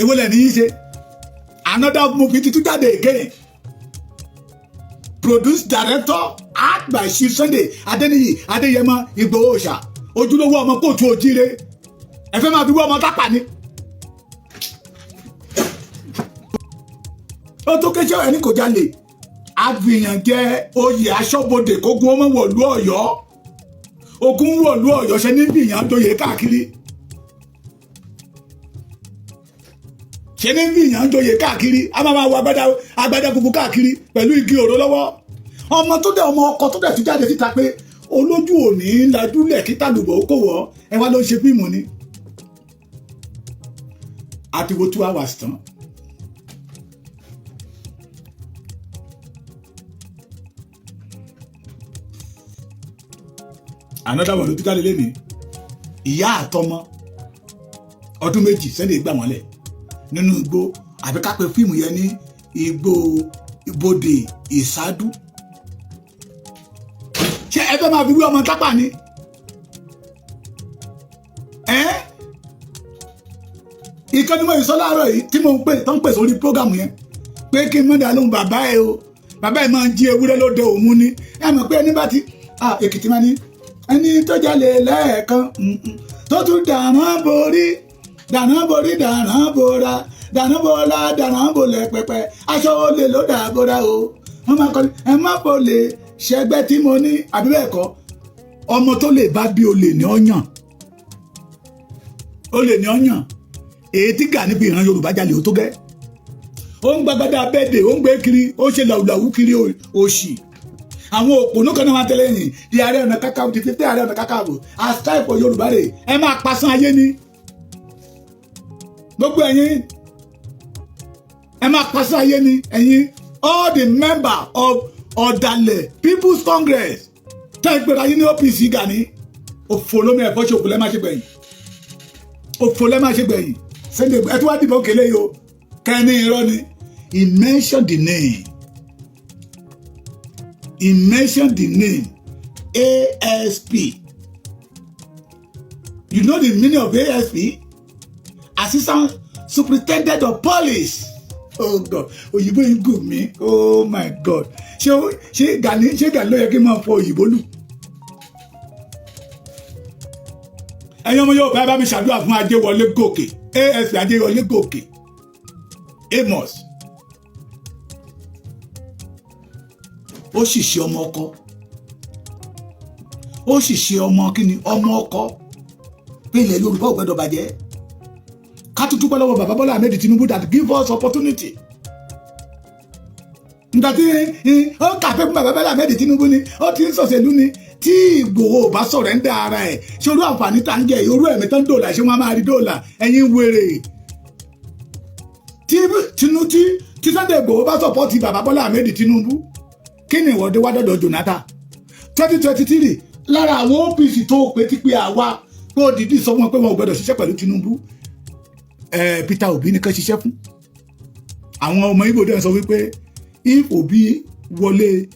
èwo lẹ́ni yìí ṣe another movie ti tún jáde again produced director act by Chief Sunday Adeniyi Adeyemo Igboho Òòṣà ojúlówó ọmọ kóòtù òjíire ẹ fẹ́ máa fi wọ́ ọmọ tápà ni ó tó kéṣẹ́ ẹni kò jalè àfihàn jẹ́ oyè aṣọ́bodè kógun ọmọ wọ̀lú Ọ̀yọ́ ogun wọ̀lú Ọ̀yọ́ ṣe ní bìyàn dóye káàkiri ṣe ní bìyàn dóye káàkiri a máa wọ agbádá funfun káàkiri pẹ̀lú igi òró lọ́wọ́ ọmọ tó dẹ̀ ọmọ ọkọ tó dẹ̀ tún jáde síta pé olójú òní lajúlẹ̀ kí tàlùbọ̀ ó kò wọ́ ẹ wá ló ń ṣe fíìmù ni àti wo 2 hours tán. another one ló tún jáde lẹ́nu ìyá àtọmọ ọdún méjì Sunday gbà wọ́n lẹ̀ nínú igbó àbí ká pe fíìmù yẹn ní igbó ibodè ìsádú ṣé ẹ fẹ́ máa fi wí ọmọ tápà ni ìkànnì mọ̀ ìsọ́ láàárọ̀ yìí tí mo ń pè tó ń pè sórí prógámù yẹn pé kí n mọ̀dà lóhùn bàbá ẹ o bàbá ẹ máa ń jí ewúrẹ́ lóde òun ni ẹ mọ̀ pé ẹni bá ti Èkìtì máa ní ẹni tó jalè lẹ́ẹ̀kan tó tún dàrán borí dàrán bora dàrán bọ́lá dàrán bolẹ̀ pẹpẹ aṣọ olè ló dà bora o wọ́n máa kọ́ ẹ má bolè ṣẹgbẹ́ tí mo ní àbí bẹ́ẹ̀ kọ́ ọmọ tó lè bá bí olè ní ọ̀yàn èyí tí Gani bí ìran Yorùbá jalè ó tó gẹ́ ó ń gbàgbádá abẹ́ẹ̀dẹ̀ ó ń gbé kiri ó ṣe làwùlàwù kiri òṣì àwọn òpònú kan náà máa tẹ̀lé yìí di Ààrẹ Ọ̀nà Kakanfò di 50 Ààrẹ Ọ̀nà Kakanfò aside for Yorùbá rẹ̀ ẹ máa pasán ayé ni gbogbo ẹ̀yin ẹ máa pasán ayé ni ẹ̀yin all the member of ọ̀dàlẹ̀ People's Congress tẹ́ ìpèrè ayé ní OPC Gani òfòlómi ẹ̀fọ́ ṣòkò lẹ́ máa ṣe gbẹ̀yìn Sunday ẹ tí wàá dìbò kélé yìí o kẹ́ni irọ́ ni he mentioned the name ASP. You know the meaning of ASP? Assistant Superintendent of Police. Oh God, òyìnbó yìí gùn mí. Oh my God. Ṣé Gani ló yẹ kí n máa fọ òyìnbó lù? Ẹ̀yin ọmọ Yorùbá ẹ bá mi ṣàdúrà fún Adéwọlé Gòkè. ASP Adéwọlé Gòkè. Amos. ó sì ṣe ọmọ ọkọ, ó sì ṣe ọmọ kíni ọmọ ọkọ pé ilẹ̀ Yorùbá ò gbọdọ̀ bàjẹ́. Ká tún dúpẹ́ lọ́wọ́ bàbá Bọ́lá Ahmed Tinubu that give us opportunity. Nígbà tí ó kà pé fún bàbá Bọ́lá Ahmed Tinubu ni ó ti ń ṣòṣèlú ni tí Ìgbòho bá sọ̀rẹ́ńdà ara ẹ̀ ṣé orú àǹfààní tá ń jẹ orú ẹ̀mí tó ń dòlà ṣé wọ́n máa rí dòlà ẹ̀yin wèrè. Tí Sunday Ìgbòho bá sọ̀pọ̀tì bàbá Bọ́lá Ahmed Tinubu kí ni ìwọ́de wá dọ̀dọ̀ Jonathan 2023 lára àwọn OPC tó pé ti pé àwa tó dìídì sọ wọn pé wọn ò gbọdọ̀ ṣiṣẹ́ pẹ̀lú Tinubu Peter Obi ní ká ṣiṣẹ́ fún. Àwọn ọmọ Igbo dẹ̀ sọ wípé if Obi wọlé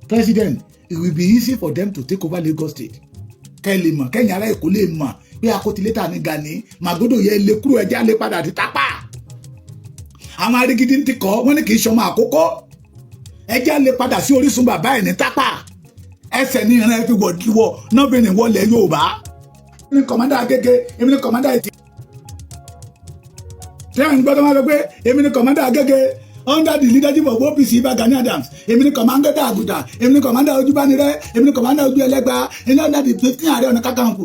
president it will be easy for them to take over Lagos State. Kẹ́ lè mọ̀ kẹ́yìn ará Èkó lè mọ̀ pé akótilétà ní Gani Màgódò yẹ lè kúrò ẹja lè padà ti tápà. Àwọn arígídí ti kọ́ wọ́n ní kì í ṣọmọ àkókò ẹja lè padà sí orísun bàbá ẹ̀ ní tápà. Ẹsẹ̀ ní ìran ẹ fi wọ̀ nọ́bìnrin wọlé Yorùbá. Èmi ní kọ̀mọ́dà Agége, èmi ní kọ̀mọ́dà Ètì. Tẹ́yìn gbọ́dọ̀ máa lọ pé èmi ní kọ̀mọ́dà Agége under the leadership of OPC Ìbà Gani Adams, èmi ní kọ̀mọ́dà Àgùtà, èmi ní kọ̀mọ́dà Ojúbánirẹ́, èmi ní kọ̀mọ́dà Ojú-Ẹlẹ́gba, under the 15 Ààrẹ Ọ̀nà Kakanfò.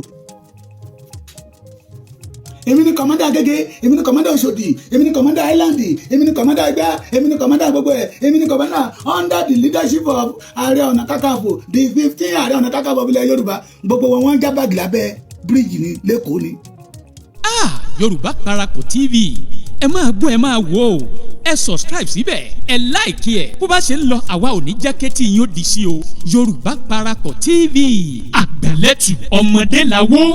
Èmi ní kọ̀mọ́dà Agége, èmi ní kọ̀mọ́dà Òṣòdì, èmi ní kọ̀mọ́dà Island, èmi ní kọ̀mọ́dà Ẹgbẹ́, èmi ní kọ̀mọ́dà gbogbo ẹ̀, èmi ní kọ̀mọ́dà under the leadership of Ààrẹ Ọ̀nà Kakanfò, the 15 Ààrẹ Ọ̀nà Kakanfò ilẹ̀ Yorùbá, gbogbo wọn já báàgì lábẹ́ bíríìjì ní lẹ́kọ̀ọ́ ni. Yorùbá Parapọ̀ TV ẹ máa gbọ́ ẹ máa wò ó ẹ subscribe síbẹ̀ ẹ láìkí ẹ̀ bó bá ṣe ń lọ àwa ò ní jákẹ́tì yín ó di sí o. Yorùbá Parapọ̀ TV àgbàlẹ́tù ọmọdé làwọ̀.